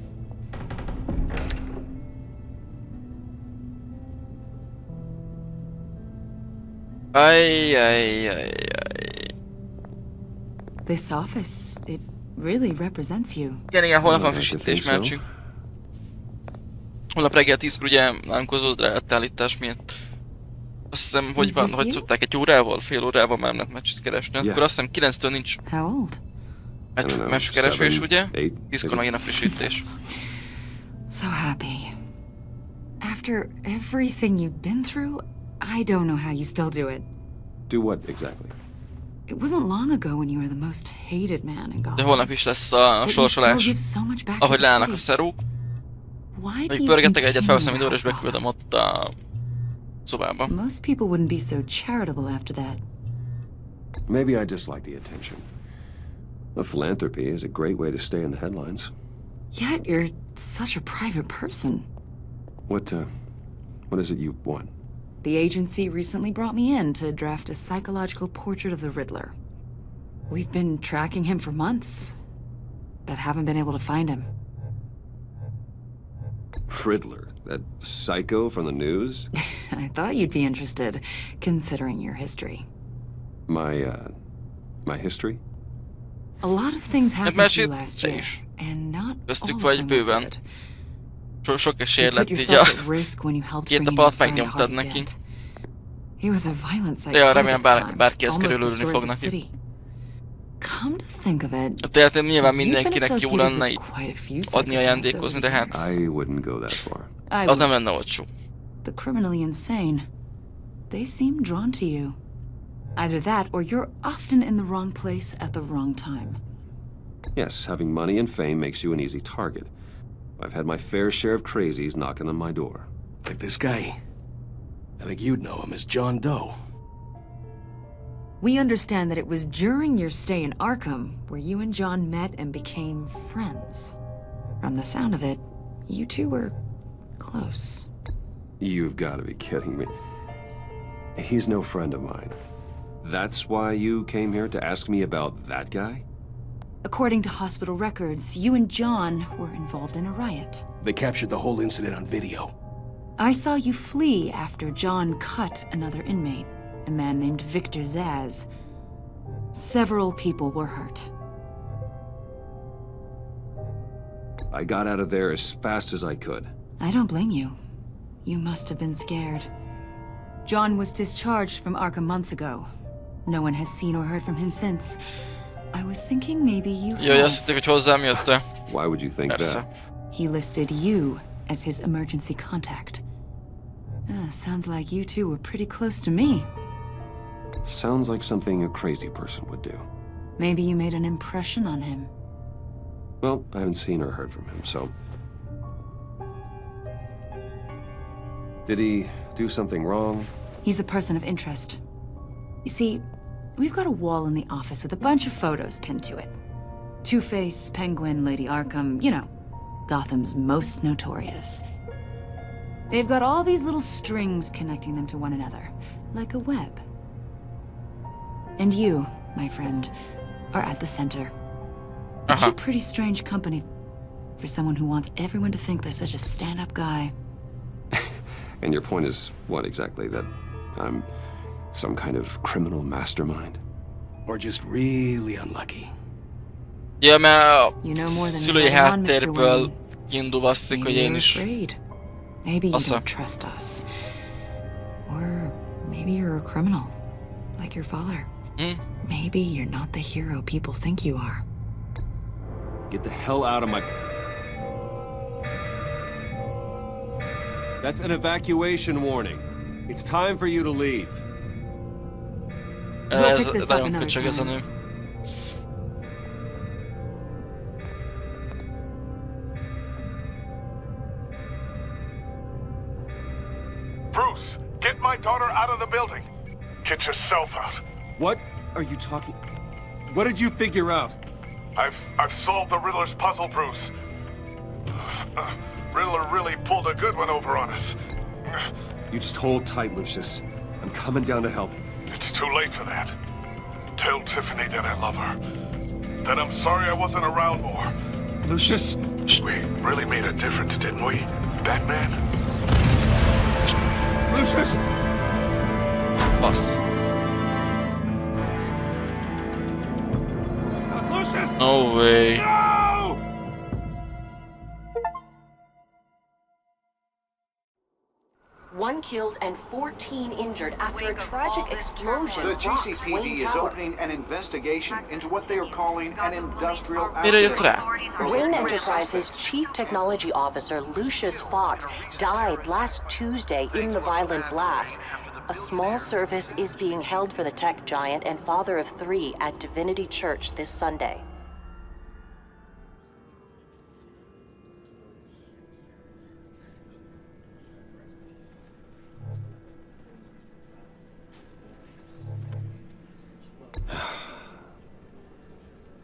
Ay. This office, it really represents you. Igen, holnap van frissítés, meccsünk. Holnap reggel 10-kor ugye nálunk az oldaláttállítás miatt. Azt hiszem, hogy van, hogy szokták egy órával, fél órával már nem meccset keresni. Akkor azt hiszem 9-től nincs meccskeresés, ugye? 10-kor megjön a frissítés. So happy. After everything you've been through, I don't know how you still do it. Do what exactly? It wasn't long ago when you were the most hated man in Gotham. De holnap is lesz a sorsolás. Ahogy leállnak a szerúk. Még pörgetek egyet, felveszem időre és beküldöm ott a szobába. Most people wouldn't be so charitable after that. Maybe I just like the attention. A philanthropy is a great way to stay in the headlines. Yet you're such a private person. What is it you want? The agency recently brought me in to draft a psychological portrait of the Riddler. We've been tracking him for months, but haven't been able to find him. Riddler? That psycho from the news? I thought you'd be interested, considering your history. My history? A lot of things happened to you last year, and not all of them were good. Sok esély lett így a 2 nap alatt megnyomtad neki. De remélem bárki ezt körül örülni fog neki. Tehát nyilván mindenkinek jó lenne így adni ajándékozni, de hát az nem lenne olcsó. The criminally insane, they seem drawn to you. Either that, or you're often in the wrong place at the wrong time. Yes, having money and fame makes you an easy target. I've had my fair share of crazies knocking on my door. Like this guy. I think you'd know him as John Doe. We understand that it was during your stay in Arkham where you and John met and became friends. From the sound of it, you two were close. You've got to be kidding me. He's no friend of mine. That's why you came here to ask me about that guy? According to hospital records, you and John were involved in a riot. They captured the whole incident on video. I saw you flee after John cut another inmate, a man named Victor Zaz. Several people were hurt. I got out of there as fast as I could. I don't blame you. You must have been scared. John was discharged from Arkham months ago. No one has seen or heard from him since. I was thinking maybe you had. Why would you think that? He listed you as his emergency contact. Sounds like you two were pretty close to me. Sounds like something a crazy person would do. Maybe you made an impression on him. Well, I haven't seen or heard from him, so... Did he do something wrong? He's a person of interest. You see, we've got a wall in the office with a bunch of photos pinned to it. Two-Face, Penguin, Lady Arkham, you know, Gotham's most notorious. They've got all these little strings connecting them to one another, like a web. And you, my friend, are at the center. You're pretty strange company for someone who wants everyone to think they're such a stand-up guy. And your point is what exactly? That I'm some kind of criminal mastermind? Or just really unlucky? Ja, mert szülői háttérből kiindulva azt hiszik, hogy én is... Maybe you don't trust us. Or maybe you're a criminal, like your father. Maybe you're not the hero people think you are. Get the hell out of my... That's an evacuation warning. It's time for you to leave. We'll pick this up another time. Bruce, get my daughter out of the building. Get yourself out. What are you talking... What did you figure out? I've solved the Riddler's puzzle, Bruce. Riddler really pulled a good one over on us. You just hold tight, Lucius. I'm coming down to help. It's too late for that. Tell Tiffany that I love her. That I'm sorry I wasn't around more. Lucius! We really made a difference, didn't we, Batman? Lucius! Boss. Lucius! No way. No! One killed and 14 injured after a tragic explosion. The GCPD is opening an investigation into what they are calling an industrial accident. Wayne Enterprises' chief technology officer, Lucius Fox, died last Tuesday in the violent blast. A small service is being held for the tech giant and father of 3 at Divinity Church this Sunday.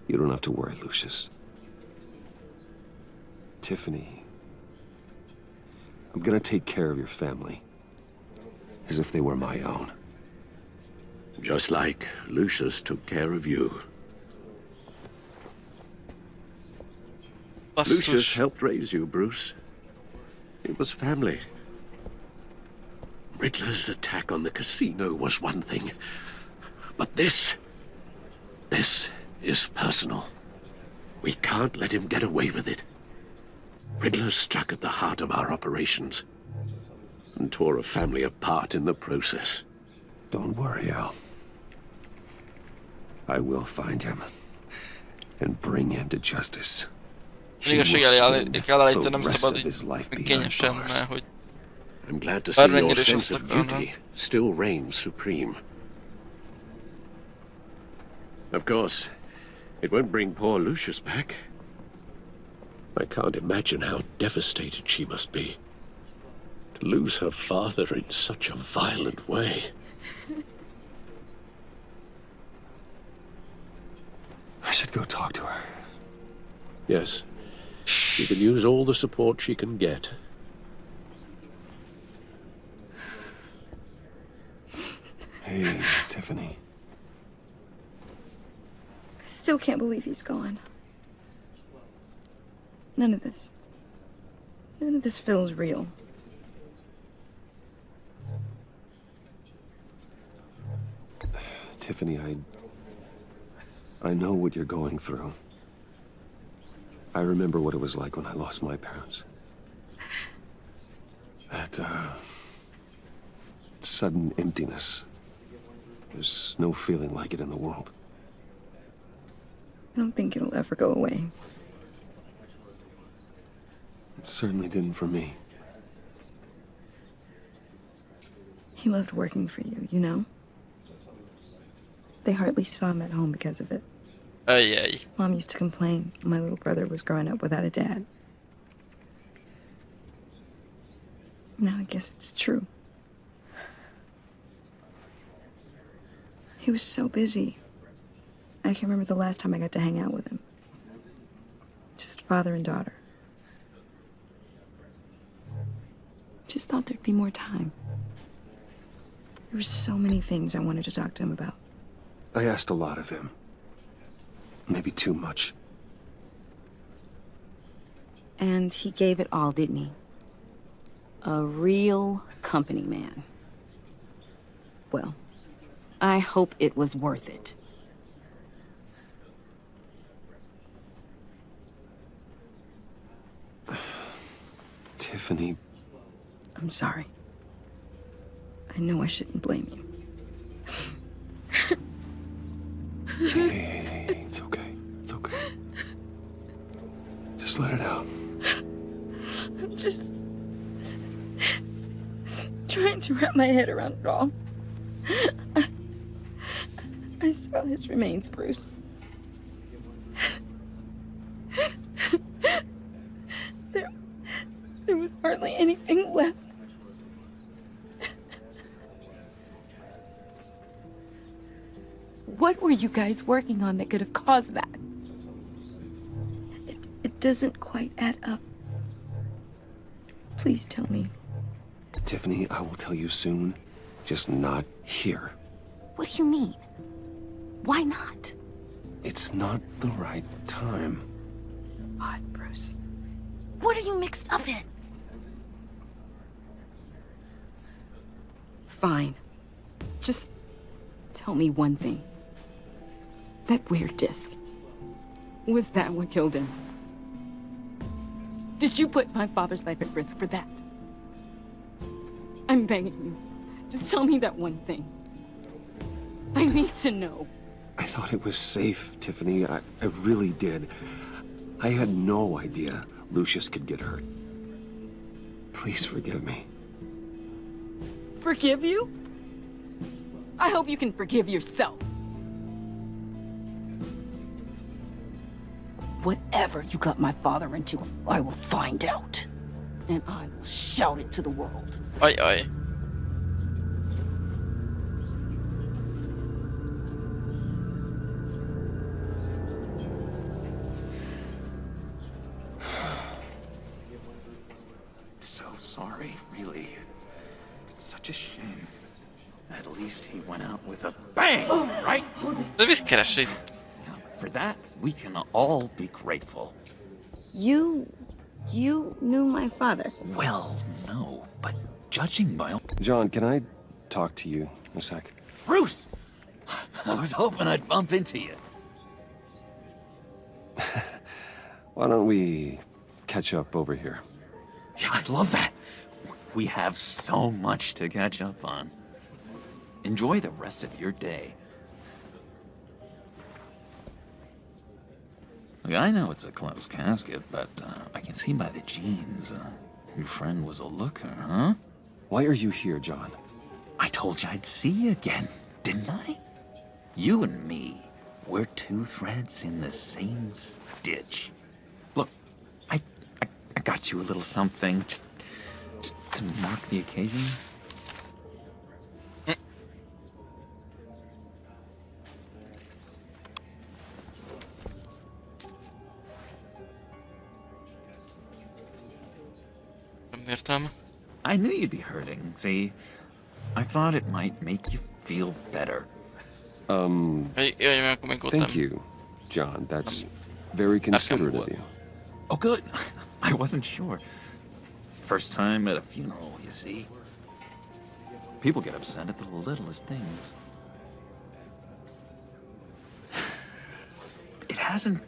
You don't have to worry, Lucius. Tiffany, I'm gonna take care of your family. As if they were my own. Just like Lucius took care of you. Lucius helped raise you, Bruce. It was family. Riddler's attack on the casino was one thing. But this is personal. We can't let him get away with it. Riddler struck at the heart of our operations and tore a family apart in the process. Don't worry, Al. I will find him and bring him to justice. Igazság kell állítanom, szabad így kényesen, mert hogy I'm glad to see your sense of duty still reigns supreme. Of course, it won't bring poor Lucius back. I can't imagine how devastated she must be. To lose her father in such a violent way. I should go talk to her. Yes. She can use all the support she can get. Hey, Tiffany. I still can't believe he's gone. None of this feels real. Tiffany, I know what you're going through. I remember what it was like when I lost my parents. That, sudden emptiness. There's no feeling like it in the world. I don't think it'll ever go away. It certainly didn't for me. He loved working for you, you know? They hardly saw him at home because of it. Ay. Mom used to complain my little brother was growing up without a dad. Now I guess it's true. He was so busy. I can't remember the last time I got to hang out with him. Just father and daughter. Just thought there'd be more time. There were so many things I wanted to talk to him about. I asked a lot of him. Maybe too much. And he gave it all, didn't he? A real company man. Well, I hope it was worth it. Tiffany. I'm sorry. I know I shouldn't blame you. Hey, it's okay. It's okay. Just let it out. I'm just trying to wrap my head around it all. I saw his remains, Bruce. There was hardly anything left. What were you guys working on that could have caused that? It doesn't quite add up. Please tell me. Tiffany, I will tell you soon. Just not here. What do you mean? Why not? It's not the right time. What, Bruce? What are you mixed up in? Fine. Just tell me one thing. That weird disc. Was that what killed him? Did you put my father's life at risk for that? I'm begging you. Just tell me that one thing. I need to know. I thought it was safe, Tiffany. I really did. I had no idea Lucius could get hurt. Please forgive me. Forgive you? I hope you can forgive yourself. Whatever you got my father into, I will find out. And I will shout it to the world. Aj, aj. So sorry, really. It's such a shame. At least he went out with a bang, right? De visz keresi. For that, we can all be grateful. You knew my father? Well, no, but judging by... John, can I talk to you a sec? Bruce! I was hoping I'd bump into you. Why don't we catch up over here? Yeah, I'd love that. We have so much to catch up on. Enjoy the rest of your day. Look, I know it's a closed casket, but I can see by the jeans, your friend was a looker, huh? Why are you here, John? I told you I'd see you again, didn't I? You and me, we're two threads in the same stitch. Look, I got you a little something, just to mark the occasion. I knew you'd be hurting, see? I thought it might make you feel better. Thank you, John. That's very considerate of you. Oh, good. I wasn't sure. First time at a funeral, you see? People get upset at the littlest things. It hasn't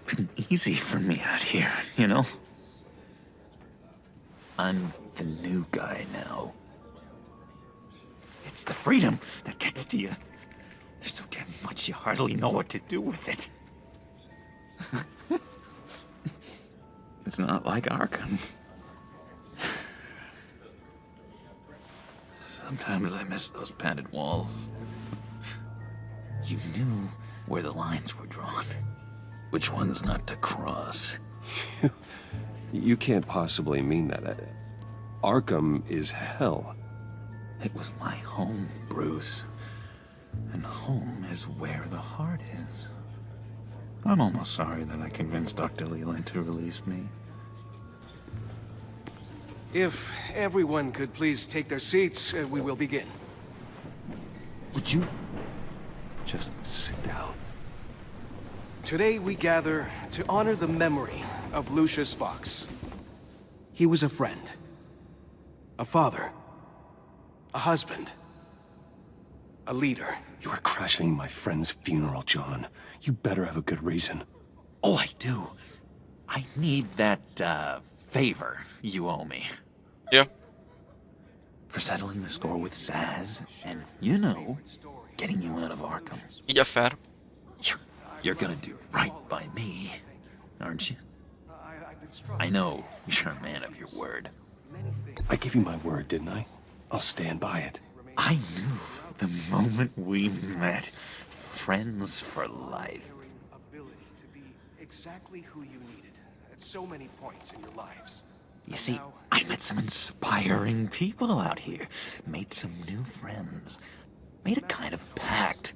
been easy for me out here, you know? I'm the new guy now. It's the freedom that gets to you. There's so damn much you hardly know what to do with it. It's not like Arkham. Sometimes I miss those padded walls. You knew where the lines were drawn. Which ones not to cross. You can't possibly mean that. Arkham is hell. It was my home, Bruce. And home is where the heart is. I'm almost sorry that I convinced Dr. Leland to release me. If everyone could please take their seats, we will begin. Would you just sit down? Today we gather to honor the memory of Lucius Fox. He was a friend, a father, a husband, a leader. You are crashing my friend's funeral, John. You better have a good reason. Oh, I do. I need that, favor you owe me. Yeah. For settling the score with Zaz, and, you know, getting you out of Arkham. Yeah, fair. You're gonna do right by me, aren't you? I know you're a man of your word. I gave you my word, didn't I? I'll stand by it. I knew the moment we met. Friends for life. Ability to be exactly who you needed at so many points in your lives. You see, I met some inspiring people out here. Made some new friends. Made a kind of pact.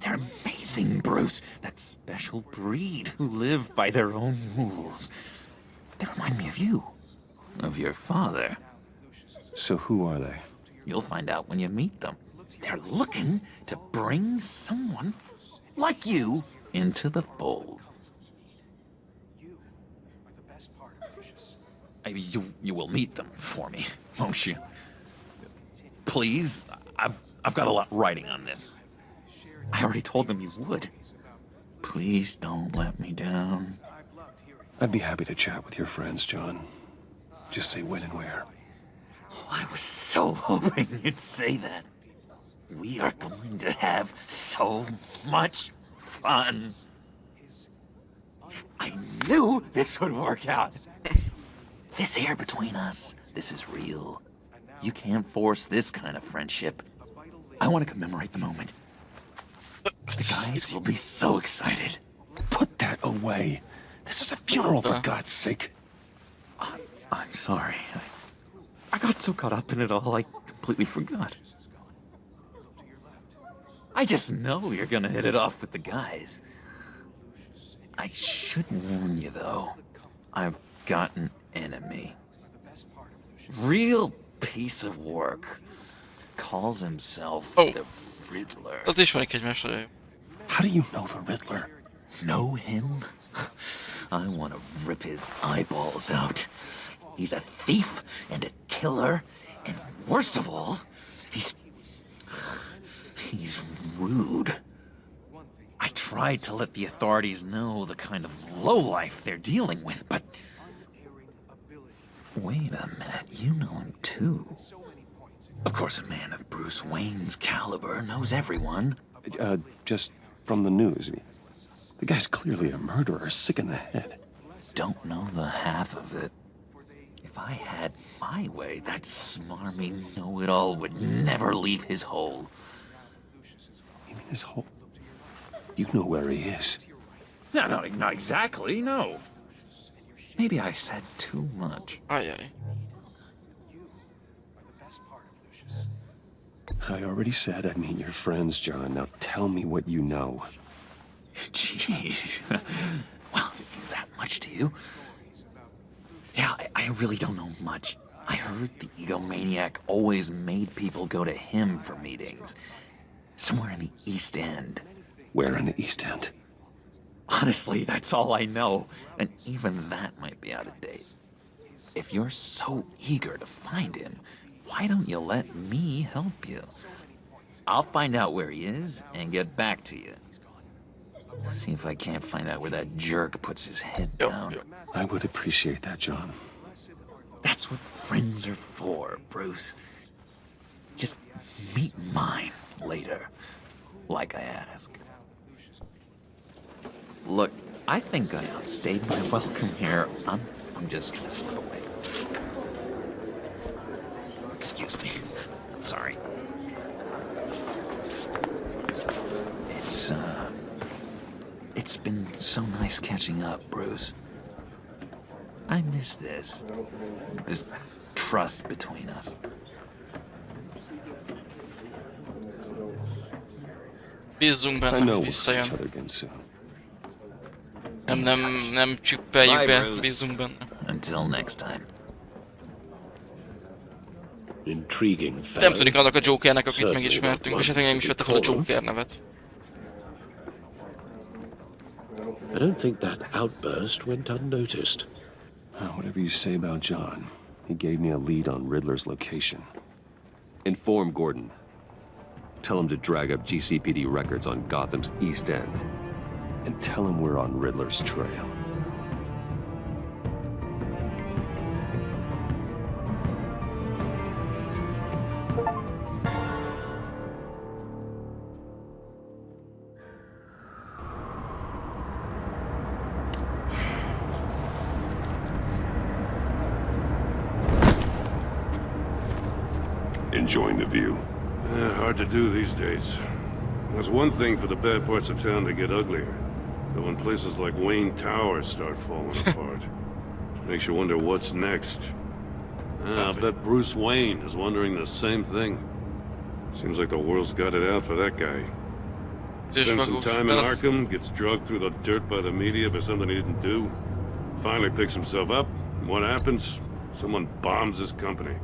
They're amazing, Bruce. That special breed who live by their own rules. They remind me of you. Of your father. So who are they? You'll find out when you meet them. They're looking to bring someone like you into the fold. You will meet them for me, won't you? Please, I've got a lot riding on this. I already told them you would. Please don't let me down. I'd be happy to chat with your friends, John. Just say when and where. I was so hoping you'd say that. We are going to have so much fun. I knew this would work out. This air between us, this is real. You can't force this kind of friendship. I want to commemorate the moment. The guys will be so excited. Put that away. This is a funeral, for God's sake. I'm sorry. I got so caught up in it all, I completely forgot. I just know you're gonna hit it off with the guys. I should warn you, though. I've got an enemy. Real piece of work. Calls himself the Riddler. How do you know the Riddler? Know him? I want to rip his eyeballs out. He's a thief and a killer, and worst of all, he's rude. I tried to let the authorities know the kind of lowlife they're dealing with, but... Wait a minute, you know him too. Of course, a man of Bruce Wayne's caliber knows everyone. Just from the news. The guy's clearly a murderer, sick in the head. Don't know the half of it. If I had my way, that smarmy know-it-all would never leave his hole. You mean his hole? You know where he is. No, not exactly, no. Maybe I said too much. Aye. I already said I'd meet your friends, John. Now tell me what you know. Jeez. Well, if it means that much to you. Yeah, I really don't know much. I heard the egomaniac always made people go to him for meetings. Somewhere in the East End. Where in the East End? Honestly, that's all I know. And even that might be out of date. If you're so eager to find him, why don't you let me help you? I'll find out where he is and get back to you. See if I can't find out where that jerk puts his head down. I would appreciate that, John. That's what friends are for, Bruce. Just meet mine later, like I asked. Look, I think I outstayed my welcome here. I'm just gonna slip away. Excuse me. I'm sorry. It's been so nice catching up, Bruce. I miss this trust between us. Bízzunk benne, hogy visszajön. Nem csüppeljük be, bízzunk benne. Until next time. Nem tűnik annak a Jokernek, akit megismertünk, és hát nem is vette fel a Joker nevet. I don't think that outburst went unnoticed. Whatever you say about John, he gave me a lead on Riddler's location. Inform Gordon. Tell him to drag up GCPD records on Gotham's East End. And tell him we're on Riddler's trail. Enjoying the view? Hard to do these days. There's one thing for the bad parts of town to get uglier. But when places like Wayne Tower start falling apart, makes you wonder what's next. I bet Bruce Wayne is wondering the same thing. Seems like the world's got it out for that guy. Spends some time in Arkham, gets drugged through the dirt by the media for something he didn't do. Finally picks himself up, and what happens? Someone bombs his company.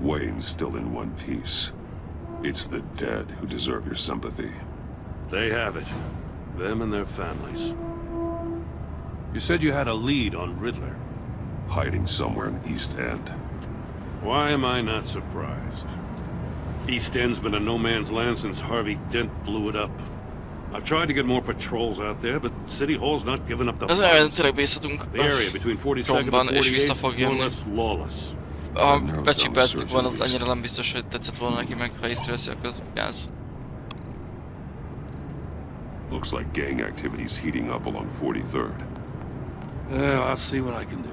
Wayne's still in one piece. It's the dead who deserve your sympathy. They have it. Them and their families. You said you had a lead on Riddler. Hiding somewhere in the East End. Why am I not surprised? East End's been a no-man's land since Harvey Dent blew it up. I've tried to get more patrols out there, but City Hall's not giving up the funds. The area between 42nd and 48th more or less lawless. Ha becsipeltük volna, az annyira nem biztos, hogy tetszett volna neki, meg ha észreveszi, akkor az gáz. Looks like gang activity's heating up along 43rd. Yeah, I'll see what I can do.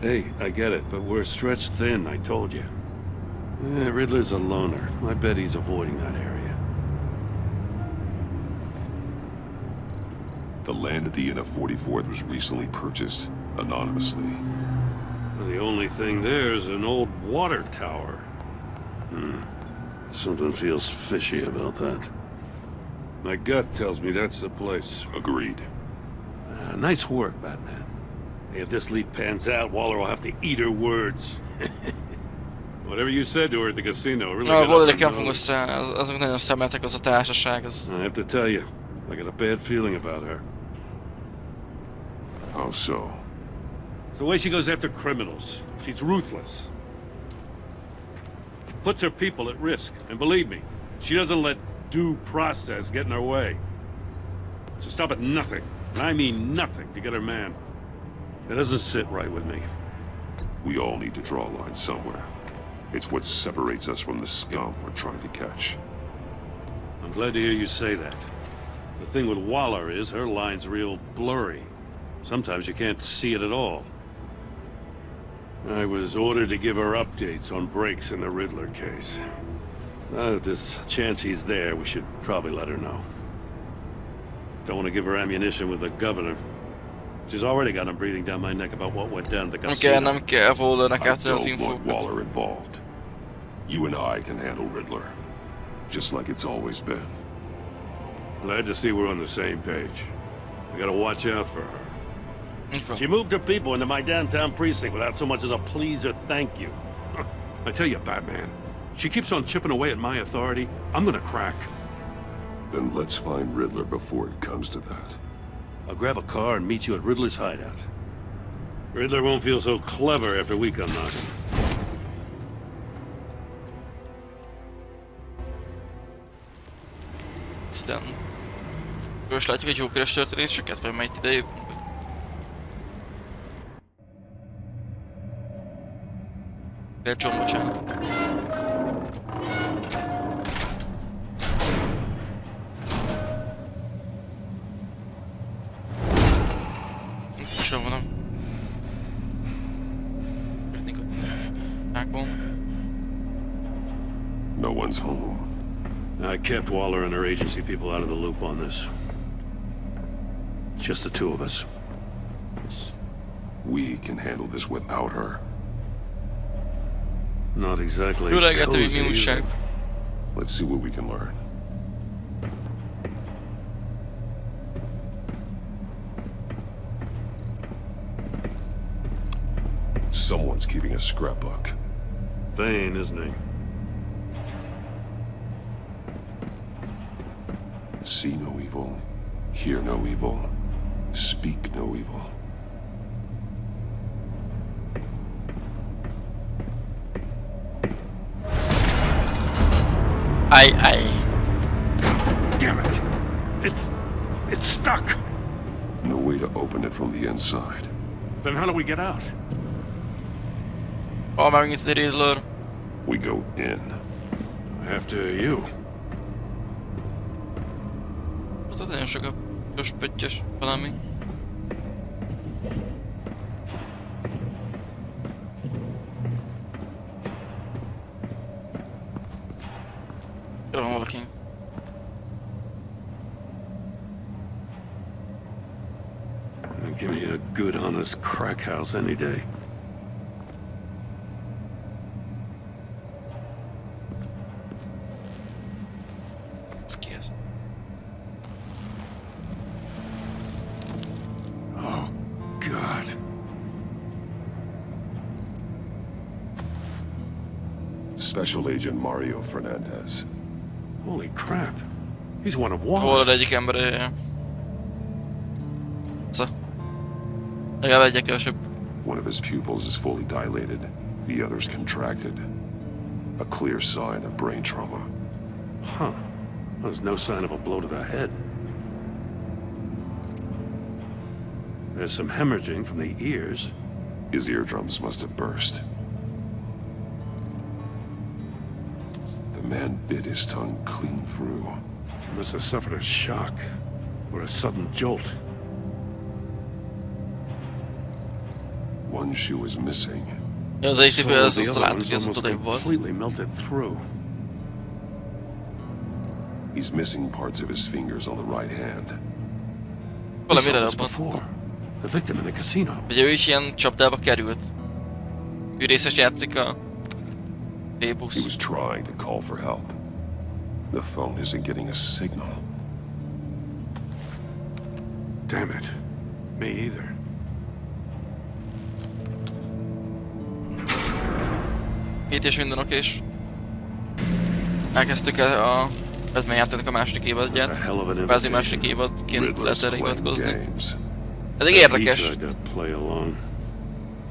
Hey, I get it, but we're stretched thin, I told you. Riddler's a loner. I bet he's avoiding that area. The land at the Inn of 44th was recently purchased, anonymously. The only thing there is an old water tower. Something feels fishy about that. My gut tells me that's the place. Agreed. Nice work, Batman. If this lead pans out, Waller will have to eat her words. Whatever you said to her at the casino really got Waller up nem her fog nose. összeállni, azok nagyon szemeltek az a társaság. Az... I have to tell you, I got a bad feeling about her. How so? It's the way she goes after criminals. She's ruthless. Puts her people at risk. And believe me, she doesn't let due process get in her way. She'll stop at nothing, and I mean nothing, to get her man. It doesn't sit right with me. We all need to draw a line somewhere. It's what separates us from the scum we're trying to catch. I'm glad to hear you say that. The thing with Waller is her line's real blurry. Sometimes you can't see it at all. I was ordered to give her updates on breaks in the Riddler case. If there's a chance he's there, we should probably let her know. Don't want to give her ammunition with the governor. She's already got him breathing down my neck about what went down at the casino. Nem kell Wallernek I átadni az don't want infókat. Waller involved. You and I can handle Riddler, just like it's always been. Glad to see we're on the same page. We gotta watch out for her. She moved her people into my downtown precinct without so much as a please or thank you. I tell you, Batman, she keeps on chipping away at my authority. I'm gonna crack. Then let's find Riddler before it comes to that. I'll grab a car and meet you at Riddler's hideout. Riddler won't feel so clever after we come knocking. Aztán... Most látjuk egy Jokeres történéseket, vagy majd idejük? John, bocsánat. Sem van. No one's home. I kept Waller and her agency people out of the loop on this. It's just the two of us. We can handle this without her. Not exactly. Jó reggelt, hogy mi cozy, újság. Let's see what we can learn. Someone's keeping a scrapbook. Thane, isn't he? See no evil, hear no evil, speak no evil. Aye. Damn it! It's stuck! No way to open it from the inside. Then how do we get out? Oh, megint the Riddler. We go in. After you. Az nagyon sok a pöttyös valami. Jó van valaki. Give me a good, honest crack house any day. Oh, God. Special Agent Mario Fernandez. Holy crap. He's one of Waller's. Waller egyik embere. Legalább egyre kevesebb. One of his pupils is fully dilated. The other's contracted. A clear sign of brain trauma. Huh. There's no sign of a blow to the head. There's some hemorrhaging from the ears. His eardrums must have burst. The man bit his tongue clean through. He must have suffered a shock, or a sudden jolt. One shoe is missing. Ja, az egyik cipő, azt láttuk, hogy ez ott odébb volt. He's missing parts of his fingers on the right hand. Valamire robban. Ugye ő is ilyen csapdába került. Ő részes játszik a B-busz. He was trying to call for help. The phone isn't getting a signal. Damn it. Me either. Itt és minden okés. Elkezdtük el a Batman játéknak a második évadját. Kvázi második évadként lehet erre hivatkozni. Eddig érdekes.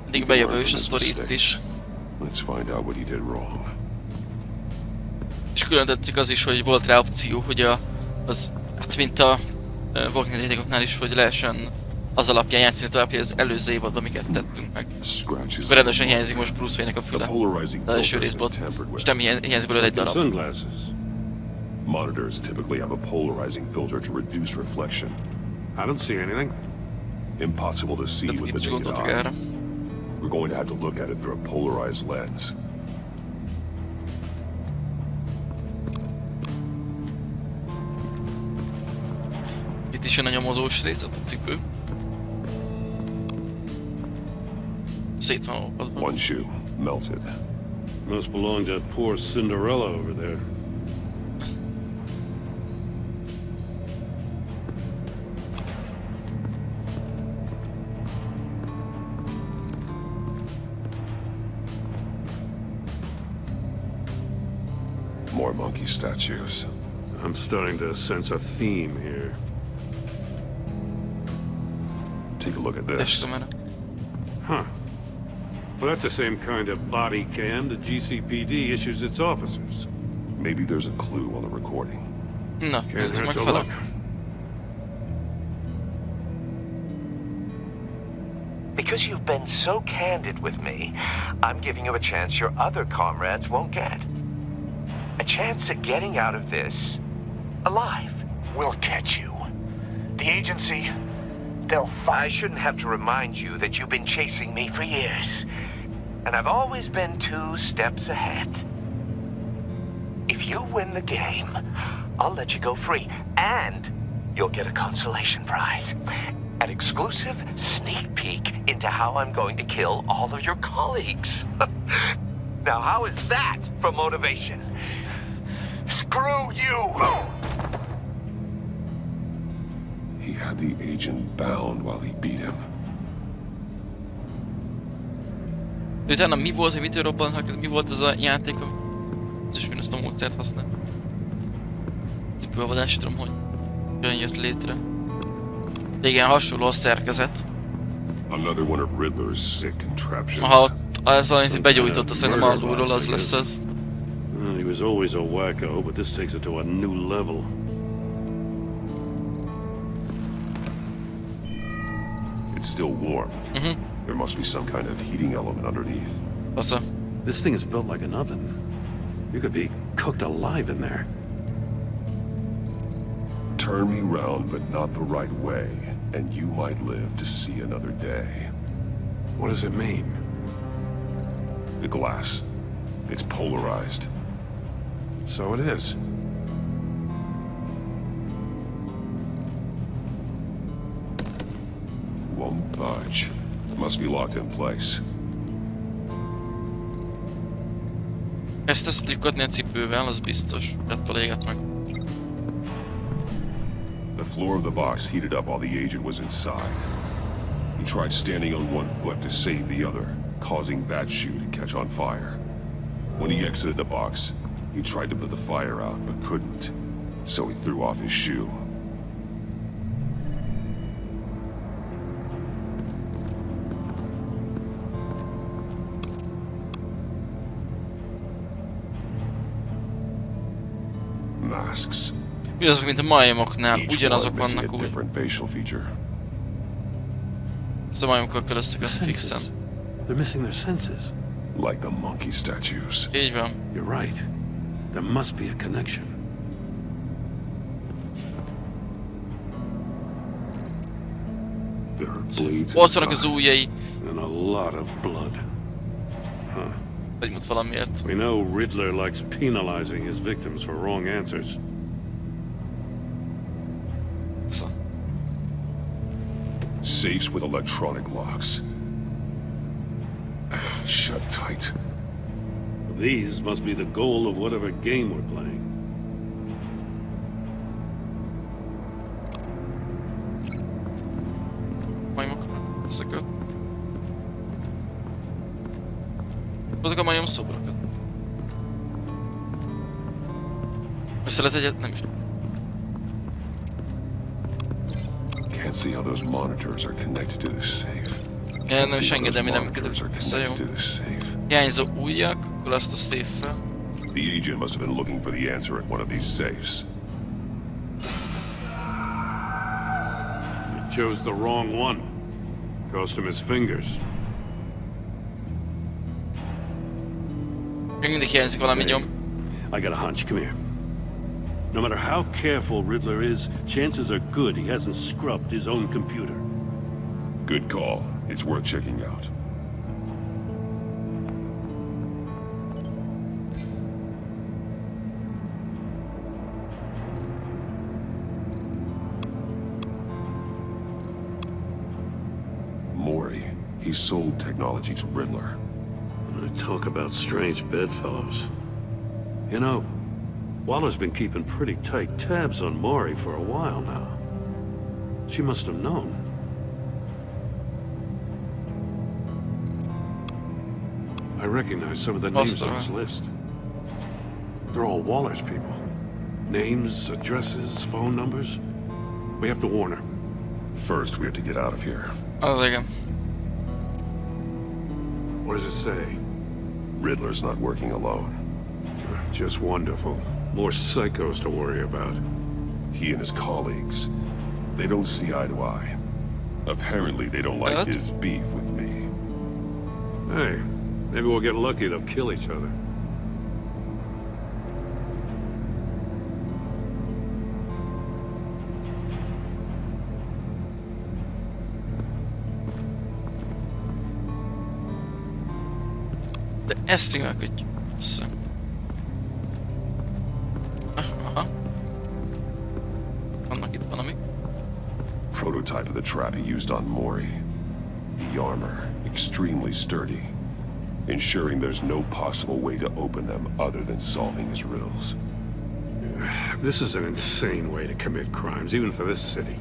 Eddig bejövő is a sztori itt is. És külön tetszik az is, hogy volt rá opció, hogy hát mint a Walking játékoknál is, hogy lehessen az alapján játszani tovább, hogy az előző évadban miket tettünk meg. És rendesen hiányzik most Bruce Wayne-nek a füle. Az első részből. És nem hiányzik belőle egy darab. Monitors typically have a polarizing filter to reduce reflection. I don't see anything. Impossible to see with the naked eye. We're going to have to look at it through a polarized lens. Itt is jön a nyomozós rész, a cipő. Szét van olvadva. One shoe, melted. Must belong to that poor Cinderella over there. More monkey statues. I'm starting to sense a theme here. Take a look at this. Huh. Well, that's the same kind of body cam the GCPD issues its officers. Maybe there's a clue on the recording. No, can't hurt to look. Because you've been so candid with me, I'm giving you a chance your other comrades won't get. A chance at getting out of this alive. We'll catch you. The agency, I shouldn't have to remind you that you've been chasing me for years. And I've always been 2 steps ahead. If you win the game, I'll let you go free. And you'll get a consolation prize. An exclusive sneak peek into how I'm going to kill all of your colleagues. Now, how is that for motivation? Screw you! He had the agent bound while he beat him. Utána mi volt, hogy mitől robbannak, mi volt ez a játék, és én ezt a módszert használ. Cipőolvadás, tudom, hogy olyan jött létre. De igen, hasonló a szerkezet. Aha, ez valamit begyújtotta szerintem alulról, az lesz ez. He was always a wacko, but this takes it to a new level. It's still warm. There must be some kind of heating element underneath. What's up? This thing is built like an oven. You could be cooked alive in there. Turn me round, but not the right way, and you might live to see another day. What does it mean? The glass. It's polarized. So it is. Won't budge. Must be locked in place. Ezt tudjuk adni a cipővel, az biztos. Attól éget meg. The floor of the box heated up while the agent was inside. He tried standing on one foot to save the other, causing that shoe to catch on fire. When he exited the box, he tried to put the fire out, but couldn't. So he threw off his shoe. Masks. Ugyanazok, mint a majmoknál, ugyanazok vannak úgy. Ezt a majmokkal kell összekötni fixen. They're missing their senses. Like the monkey statues. Így van. You're right. There must be a connection. Ott vannak az ujjai. And a lot of blood. Huh. Vagy valamiért. We know Riddler likes penalizing his victims for wrong answers. Safes with electronic locks. Shut tight. These must be the goal of whatever game we're playing. Majmok ezeket. Azok a majom szobrokat. Össze lehet egyet? Nem is. Can't see how those monitors are connected to this safe. Nem is engedem, nem kötök össze, jó. Hiányzó ujjak, akkor azt a safe-fel. The agent must have been looking for the answer at one of these safes. He chose the wrong one. Cost him his fingers. Még mindig hiányzik valami nyom. I got a hunch, come here. No matter how careful Riddler is, chances are good he hasn't scrubbed his own computer. Good call. It's worth checking out. Mori, he sold technology to Riddler. Talk about strange bedfellows. You know, Waller's been keeping pretty tight tabs on Mori for a while now. She must have known. I recognize some of the names on his list. They're all Waller's people. Names, addresses, phone numbers. We have to warn her. First, we have to get out of here. Oh, there you go. What does it say? Riddler's not working alone. Just wonderful. More psychos to worry about. He and his colleagues, they don't see eye to eye. Apparently, they don't like his beef with me. Hey, maybe we'll get lucky they'll kill each other. De ezt tényleg össze. Aha. Annak itt valami. Prototype of the trap he used on Mori. The armor, extremely sturdy, ensuring there's no possible way to open them other than solving his riddles. This is an insane way to commit crimes, even for this city.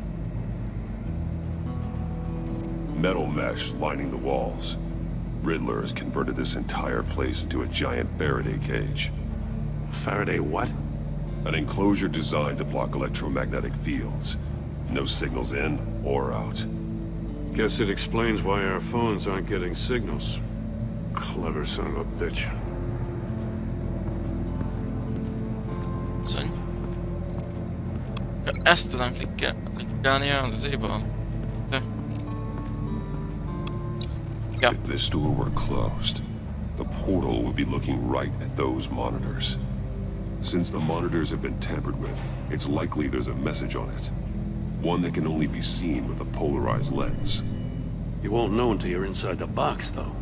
Metal mesh lining the walls. Riddler has converted this entire place into a giant Faraday cage. Faraday what? An enclosure designed to block electromagnetic fields. No signals in or out. Guess it explains why our phones aren't getting signals. Clever son of a bitch. Szörny. Ja, ezt tudom klikkelni az éjban. Yeah. If this door were closed, the portal would be looking right at those monitors. Since the monitors have been tampered with, it's likely there's a message on it. One that can only be seen with a polarized lens. You won't know until you're inside the box, though.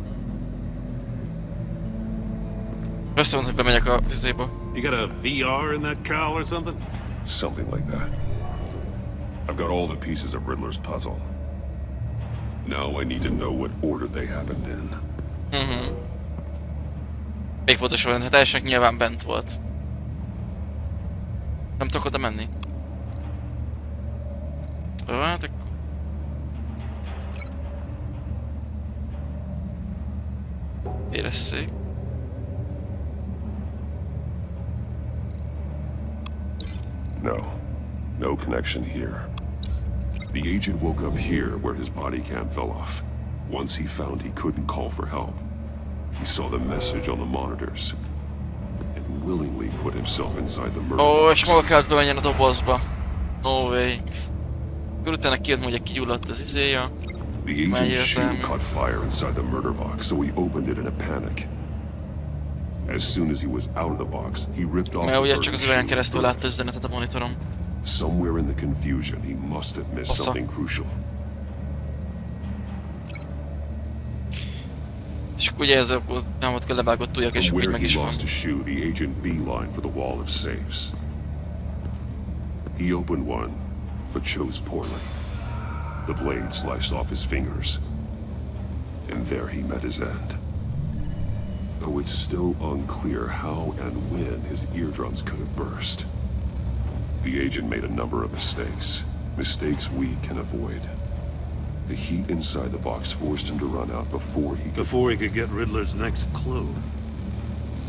Össze hogy bemegyek a vizéba. You got a VR in that cowl or something? Something like that. I've got all the pieces of Riddler's puzzle. Now I need to know what order they happened in. Még fontos olyan, hát teljesen nyilván bent volt. Nem tudok oda menni. Hát akkor... Éresszék. No. No connection here. The agent woke up here where his body cam fell off. Once he found he couldn't call for help, he saw the message on the monitors and willingly put himself inside the murder box. És maga kellett bemenjen a dobozba. No way. Akkor utána kijött, hogy kigyulladt az izéja. The agent's shoe caught fire inside the murder box, so he opened it in a panic. As soon as he was out of the box, he ripped off the ugye csak az üvegen keresztül látta az üzenetet a monitorom. Somewhere in the confusion, he must have missed something crucial. csak ugye ez a nyomot kell levágott ujjak, és akkor így meg is van. To shoe, the agent beeline for the wall of safes. He opened one, but chose poorly. The blade sliced off his fingers. And there he met his end. Though it's still unclear how and when his eardrums could have burst. The agent made a number of mistakes. Mistakes we can avoid. The heat inside the box forced him to run out before he could get Riddler's next clue.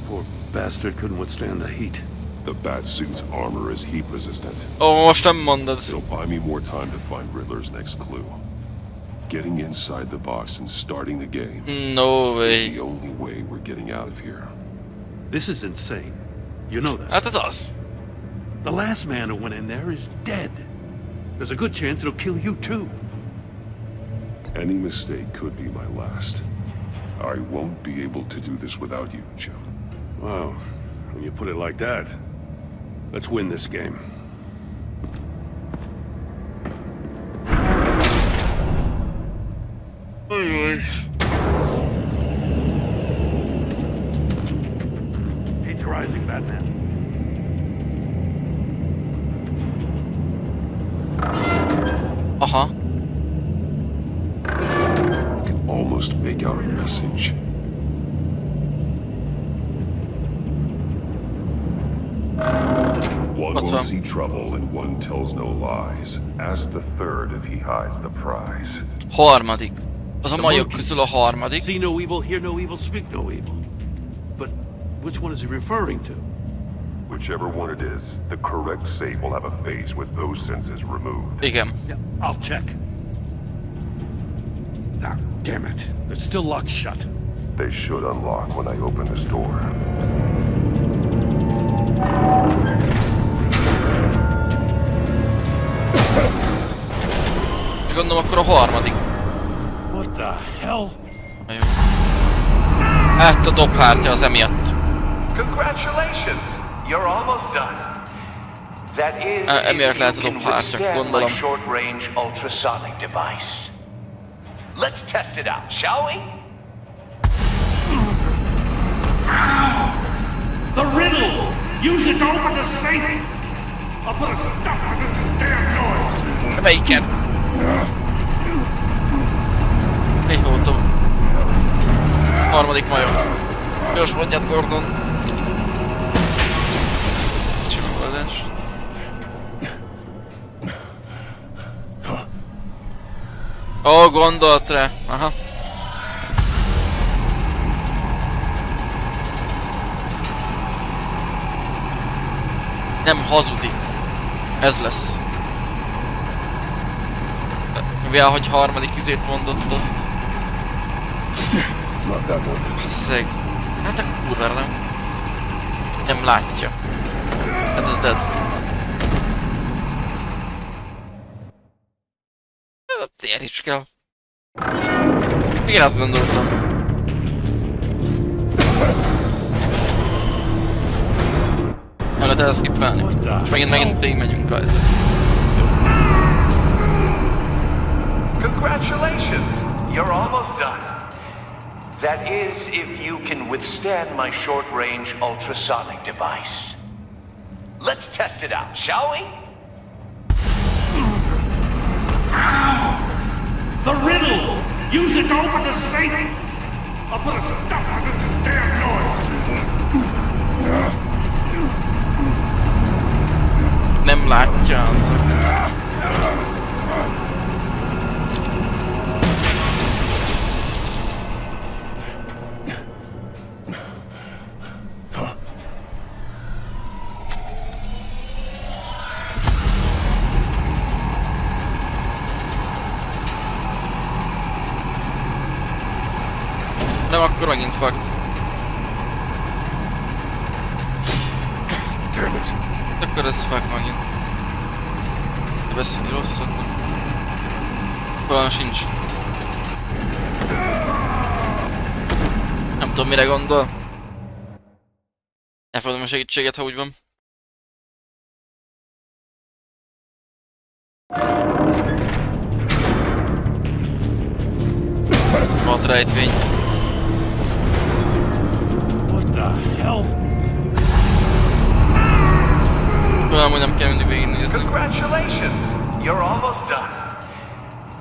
Poor bastard couldn't withstand the heat. The Batsuit's armor is heat resistant. Oh, most nem mondod. It'll buy me more time to find Riddler's next clue. Getting inside the box and starting the game. No way. Is the only way we're getting out of here. This is insane. You know that. That's us. The last man who went in there is dead. There's a good chance it'll kill you too. Any mistake could be my last. I won't be able to do this without you, Jim. Wow. When you put it like that, let's win this game. He's rising, Batman. Aha. I can almost make out a message. One will see trouble and one tells no lies. Ask the third if he hides the prize. Harmadik. Az a majok közül a harmadik. See no evil, hear no evil, speak no evil. But which one is he referring to? Whichever one it is, the correct safe will have a face with those senses removed. Igen. Yeah, I'll check. Ah, damn it. They're still locked shut. They should unlock when I open this door. Gondolom akkor a harmadik. What the hell? Jó. Hát a dobhártya az emiatt. Congratulations! You're almost done. That is, emiatt lehet a dobhártya, gondolom. short-range ultrasonic device. Let's test it out, shall we? The riddle! Use it to open the safe! I'll put a stop to this damn noise! Melyiken? Még voltam. Harmadik majom. Gyors mondjad, Gordon. Kicsi megoldás. Ó, gondolt rá. Aha. Nem hazudik. Ez lesz. Mivel, hogy harmadik izét mondott ott. Basszeg. Hát akkor kurvára nem. Nem látja. Hát ez dead. Tér is kell. Igen, azt gondoltam. Nem lehet elszkippelni. És megint végigmegyünk rajta. Congratulations! You're almost done. That is, if you can withstand my short-range ultrasonic device. Let's test it out, shall we? The riddle! Use it to open the safe! I'll put a stop to this damn noise! Nem látja az. Nem, akkor megint fakt. Akkor ez fakt megint. De beszélni rosszat, nem? Valami sincs. Nem tudom, mire gondol. Elfogadom a segítséget, ha úgy van. Volt rejtvény. amúgy nem kell mindig végignézni. Congratulations! You're almost done.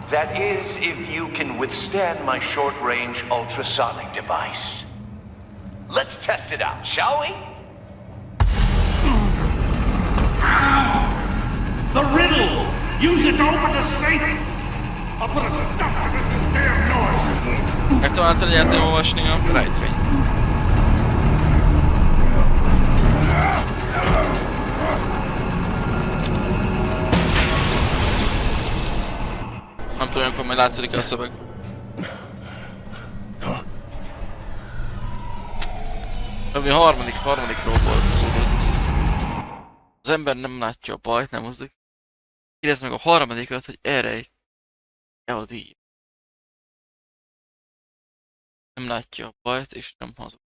That is, if you can withstand my short-range ultrasonic device. Let's test it out, shall we? The riddle! Use it to open the safe! I'll put a stop to this damn noise! Megtaláltad egyáltalán olvasni a rejtvényt. Nem tudom, akkor majd látszódik a szöveg. Ami a harmadikról volt szó, hogy az ember nem látja a bajt, nem mozdul. Kérdezd meg a harmadikat, hogy erre egy eladíj. Nem látja a bajt, és nem hazug.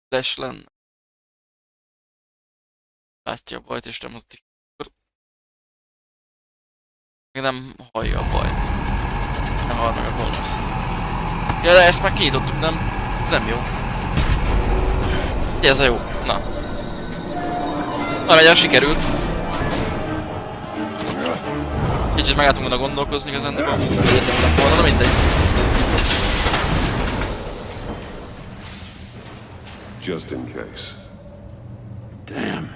Les lenne. Látja a bajt, és nem hazudik. Még nem hallja a bajt. Nem hall meg a gonoszt. Ja, de ezt már kinyitottuk, nem? Ez nem jó. Ez a jó. Na. Legyen, sikerült. Kicsit megálltunk volna gondolkozni igazándiból. Értem lett volna, de mindegy. Just in case. Damn.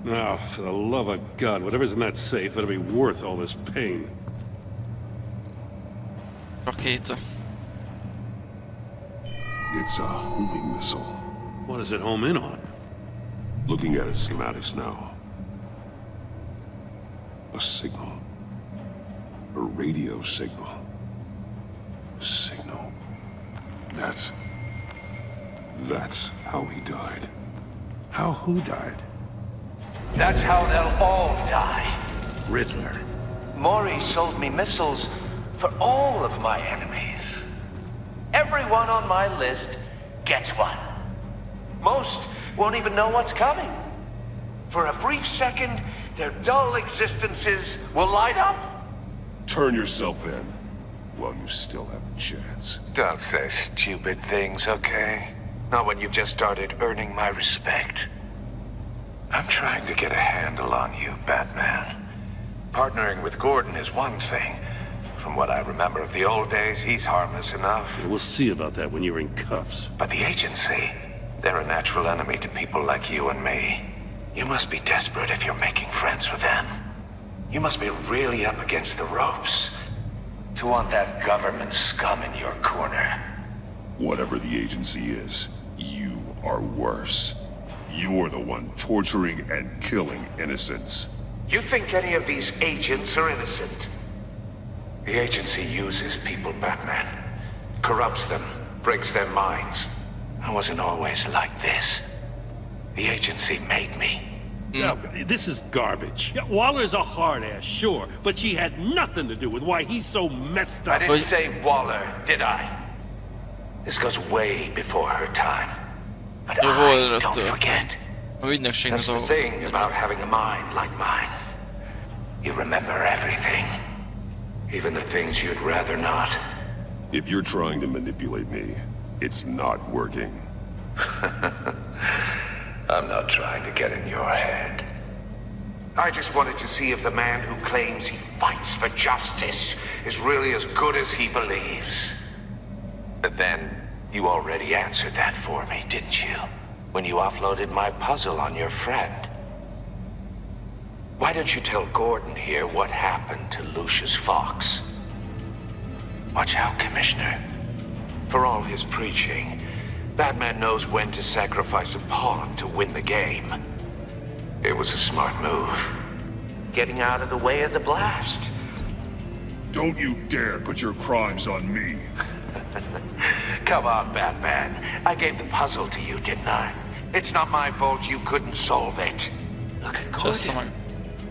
Now, for the love of God, whatever's in that safe better be worth all this pain. Rakéta. It's a homing missile. What does it home in on? Looking at its schematics now. A signal. A radio signal. A signal. That's how he died. How who died? That's how they'll all die. Riddler. Maury sold me missiles for all of my enemies. Everyone on my list gets one. Most won't even know what's coming. For a brief second, their dull existences will light up. Turn yourself in while you still have a chance. Don't say stupid things, okay? Not when you've just started earning my respect. I'm trying to get a handle on you, Batman. Partnering with Gordon is one thing. From what I remember of the old days, he's harmless enough. We'll see about that when you're in cuffs. But the agency, they're a natural enemy to people like you and me. You must be desperate if you're making friends with them. You must be really up against the ropes to want that government scum in your corner. Whatever the agency is, you are worse. You're the one torturing and killing innocents. You think any of these agents are innocent? The agency uses people, Batman. Corrupts them, breaks their minds. I wasn't always like this. The agency made me. No, this is garbage. Yeah, Waller's a hard-ass, sure, but she had nothing to do with why he's so messed up. I didn't say Waller, did I? This goes way before her time. But I don't forget. That's the thing about having a mind like mine. You remember everything. Even the things you'd rather not. If you're trying to manipulate me, it's not working. I'm not trying to get in your head. I just wanted to see if the man who claims he fights for justice is really as good as he believes. But then, you already answered that for me, didn't you? When you offloaded my puzzle on your friend. Why don't you tell Gordon here what happened to Lucius Fox? Watch out, Commissioner. For all his preaching, Batman knows when to sacrifice a pawn to win the game. It was a smart move. Getting out of the way of the blast. Don't you dare put your crimes on me. Come on, Batman. I gave the puzzle to you, didn't I? It's not my fault you couldn't solve it. Look at Gordon.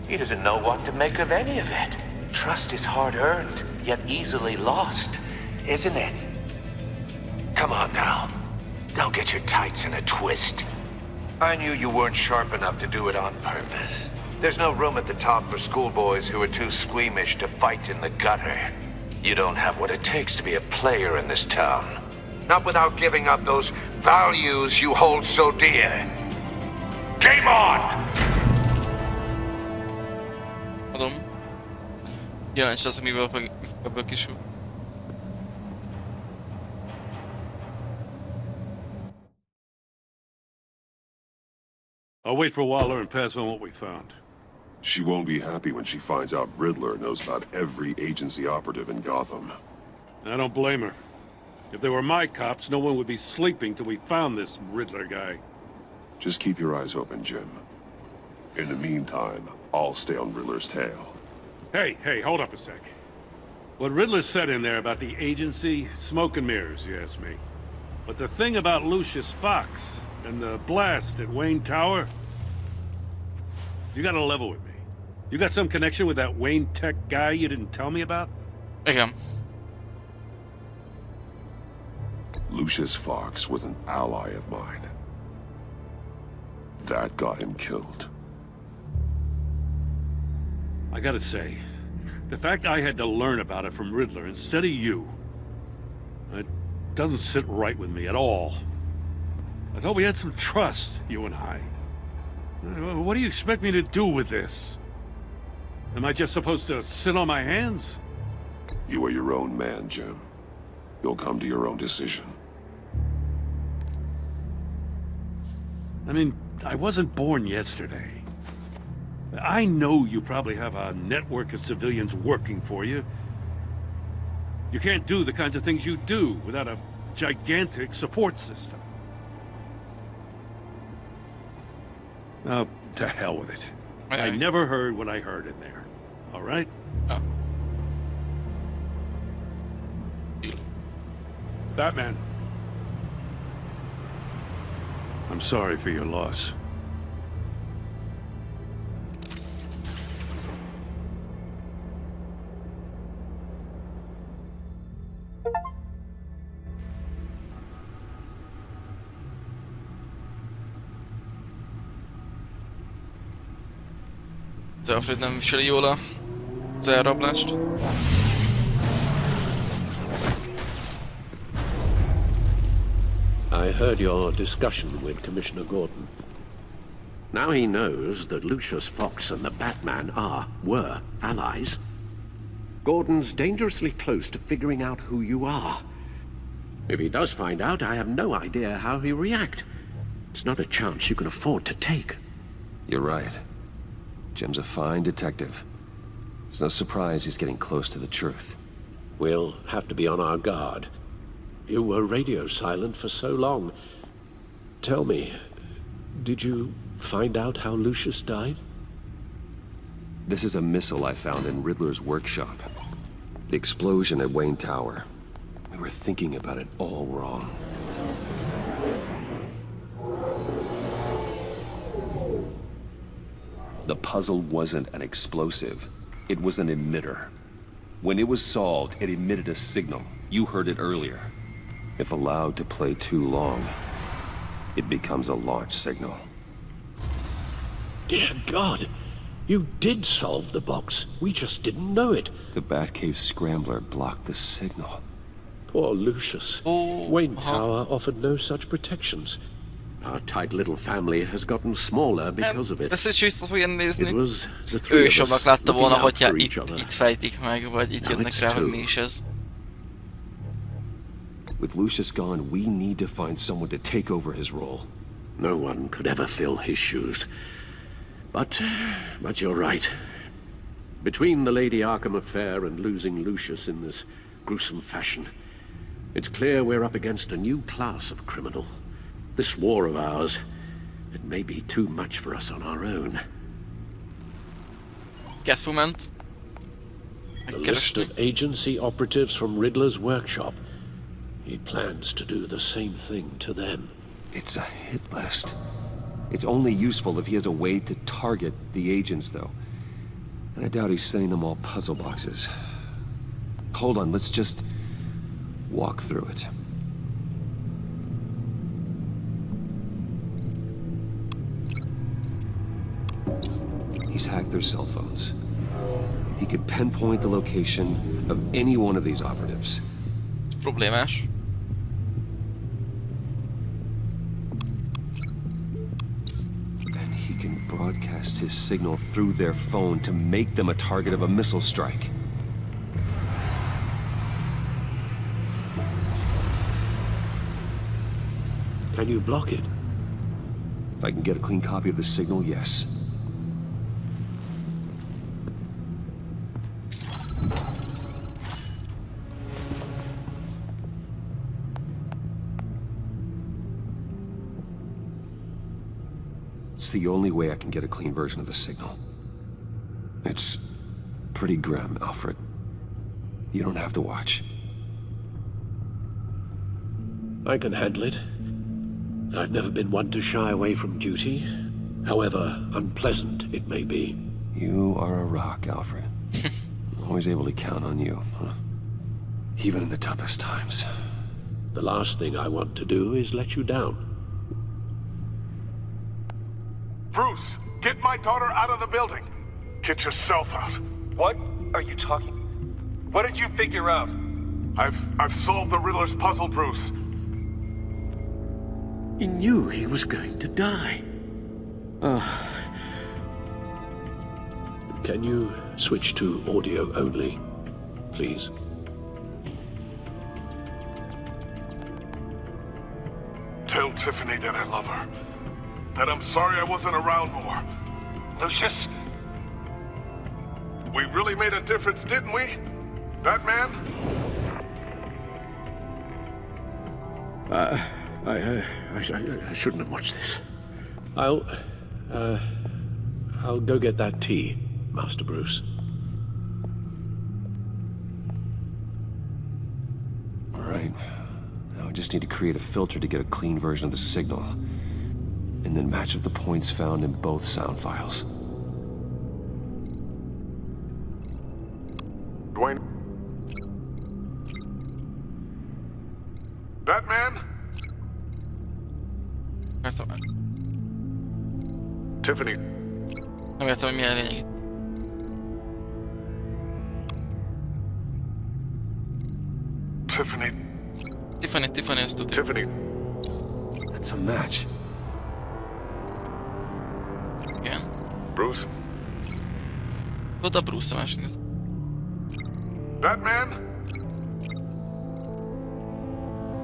He doesn't know what to make of any of it. Trust is hard-earned, yet easily lost, isn't it? Come on now. Don't get your tights in a twist. I knew you weren't sharp enough to do it on purpose. There's no room at the top for schoolboys who are too squeamish to fight in the gutter. You don't have what it takes to be a player in this town. Not without giving up those values you hold so dear. Game on! Adom. Jelents az, amivel ebből kisül. I'll wait for Waller and pass on what we found. She won't be happy when she finds out Riddler knows about every agency operative in Gotham. I don't blame her. If they were my cops, no one would be sleeping till we found this Riddler guy. Just keep your eyes open, Jim. In the meantime, I'll stay on Riddler's tail. Hey, hold up a sec. What Riddler said in there about the agency, smoke and mirrors, you ask me. But the thing about Lucius Fox and the blast at Wayne Tower, you gotta level with me. You got some connection with that Wayne Tech guy you didn't tell me about? Igen. Lucius Fox was an ally of mine. That got him killed. I gotta say, the fact I had to learn about it from Riddler instead of you, it doesn't sit right with me at all. I thought we had some trust, you and I. What do you expect me to do with this? Am I just supposed to sit on my hands? You are your own man, Jim. You'll come to your own decision. I mean, I wasn't born yesterday. I know you probably have a network of civilians working for you. You can't do the kinds of things you do without a gigantic support system. Now, to hell with it. I never heard what I heard in there. All right? Oh. Batman. I'm sorry for your loss. Alfred nem viseli jól az elrablást. I heard your discussion with Commissioner Gordon. Now he knows that Lucius Fox and the Batman were allies. Gordon's dangerously close to figuring out who you are. If he does find out, I have no idea how he'll react. It's not a chance you can afford to take. You're right. Jim's a fine detective. It's no surprise he's getting close to the truth. We'll have to be on our guard. You were radio silent for so long. Tell me, did you find out how Lucius died? This is a missile I found in Riddler's workshop. The explosion at Wayne Tower. We were thinking about it all wrong. The puzzle wasn't an explosive. It was an emitter. When it was solved, it emitted a signal. You heard it earlier. If allowed to play too long, it becomes a launch signal. Dear God, you did solve the box. We just didn't know it. The Batcave scrambler blocked the signal. Poor Lucius. Wayne Tower offered no such protections. Our tight little family has gotten smaller because of it. Ezt is vissza fogja nézni. It was the three of us Ősomak látta volna, looking out hogyha for each other. itt fejtik meg, vagy itt Now jönnek it's rá, hogy two. mi is ez. With Lucius gone, we need to find someone to take over his role. No one could ever fill his shoes. But you're right. Between the Lady Arkham affair and losing Lucius in this gruesome fashion, it's clear we're up against a new class of criminal. This war of ours, it may be too much for us on our own. Catwoman-t. The list of agency operatives from Riddler's workshop. He plans to do the same thing to them. It's a hit list. It's only useful if he has a way to target the agents, though. And I doubt he's sending them all puzzle boxes. Hold on, let's just walk through it. He's hacked their cell phones. he could pinpoint the location of any one of these operatives. Ez problémás. And he can broadcast his signal through their phone to make them a target of a missile strike. Can you block it? If I can get a clean copy of the signal, yes. It's the only way I can get a clean version of the signal. It's pretty grim, Alfred. You don't have to watch. I can handle it. I've never been one to shy away from duty, however unpleasant it may be. You are a rock, Alfred. Always able to count on you, huh? Even in the toughest times. The last thing I want to do is let you down. Bruce, get my daughter out of the building. Get yourself out. What are you talking? What did you figure out? I've solved the Riddler's puzzle, Bruce. He knew he was going to die. Can you switch to audio only, please? Tell Tiffany that I love her. That I'm sorry I wasn't around more. Lucius? We really made a difference, didn't we? Batman? I shouldn't have watched this. I'll go get that tea, Master Bruce. All right. Now I just need to create a filter to get a clean version of the signal. And then match up the points found in both sound files. Dwayne? Batman? Tiffany. Nem értem, hogy milyen lényeg. Tiffany, ezt tudja. Tiffany. That's a match. Igen. Bruce? Oda Bruce a másik nézd. Batman?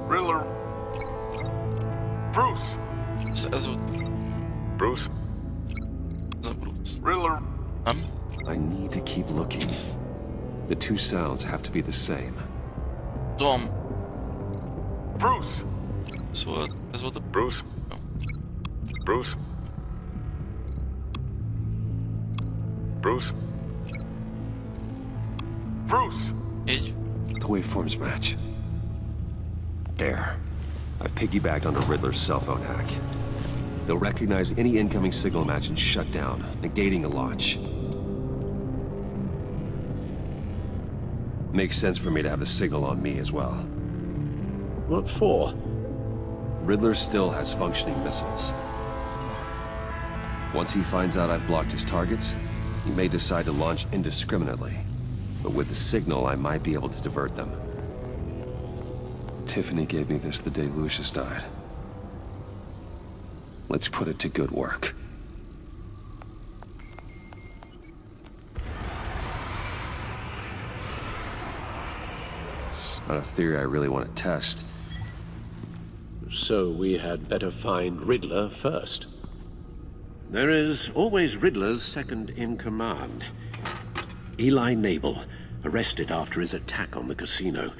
Riddler? Bruce? Ez volt. Bruce? Ez a Bruce. Riddler? I need to keep looking. The two sounds have to be the same. Dom. Bruce? Ez volt a... Bruce? No. Bruce? Bruce? Bruce? Így. The waveforms match. There. I've piggybacked on the Riddler's cell phone hack. They'll recognize any incoming signal match and shut down, negating a launch. Makes sense for me to have the signal on me as well. What for? Riddler still has functioning missiles. Once he finds out I've blocked his targets, he may decide to launch indiscriminately. But with the signal, I might be able to divert them. Tiffany gave me this the day Lucius died. Let's put it to good work. It's not a theory I really want to test. So we had better find Riddler first. There is always Riddler's second in command. Eli Nabel, arrested after his attack on the casino.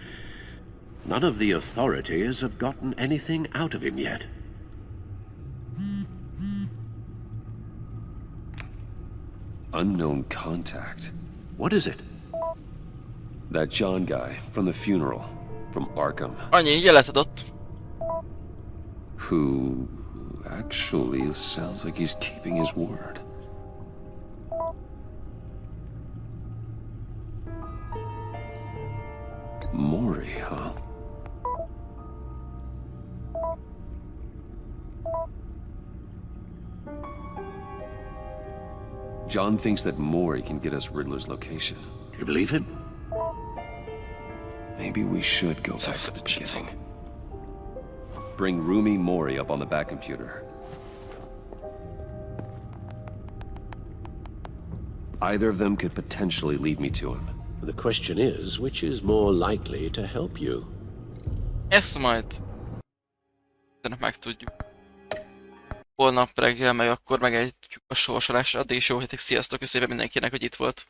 None of the authorities have gotten anything out of him yet. Unknown contact. What is it? That John guy from the funeral, from Arkham. Annyi jelet adott. Who actually sounds like he's keeping his word. Mori, huh? John thinks that Mori can get us Riddler's location. You believe him? Maybe we should go back to the beginning. Bring Rumi Mori up on the back computer. Either of them could potentially lead me to him. The question is, which is more likely to help you? Ezt majd megtudjuk. Holnap reggel, meg akkor megejtjük a sorsolásra. Addig is jó hétig, sziasztok, köszönöm mindenkinek, hogy itt volt.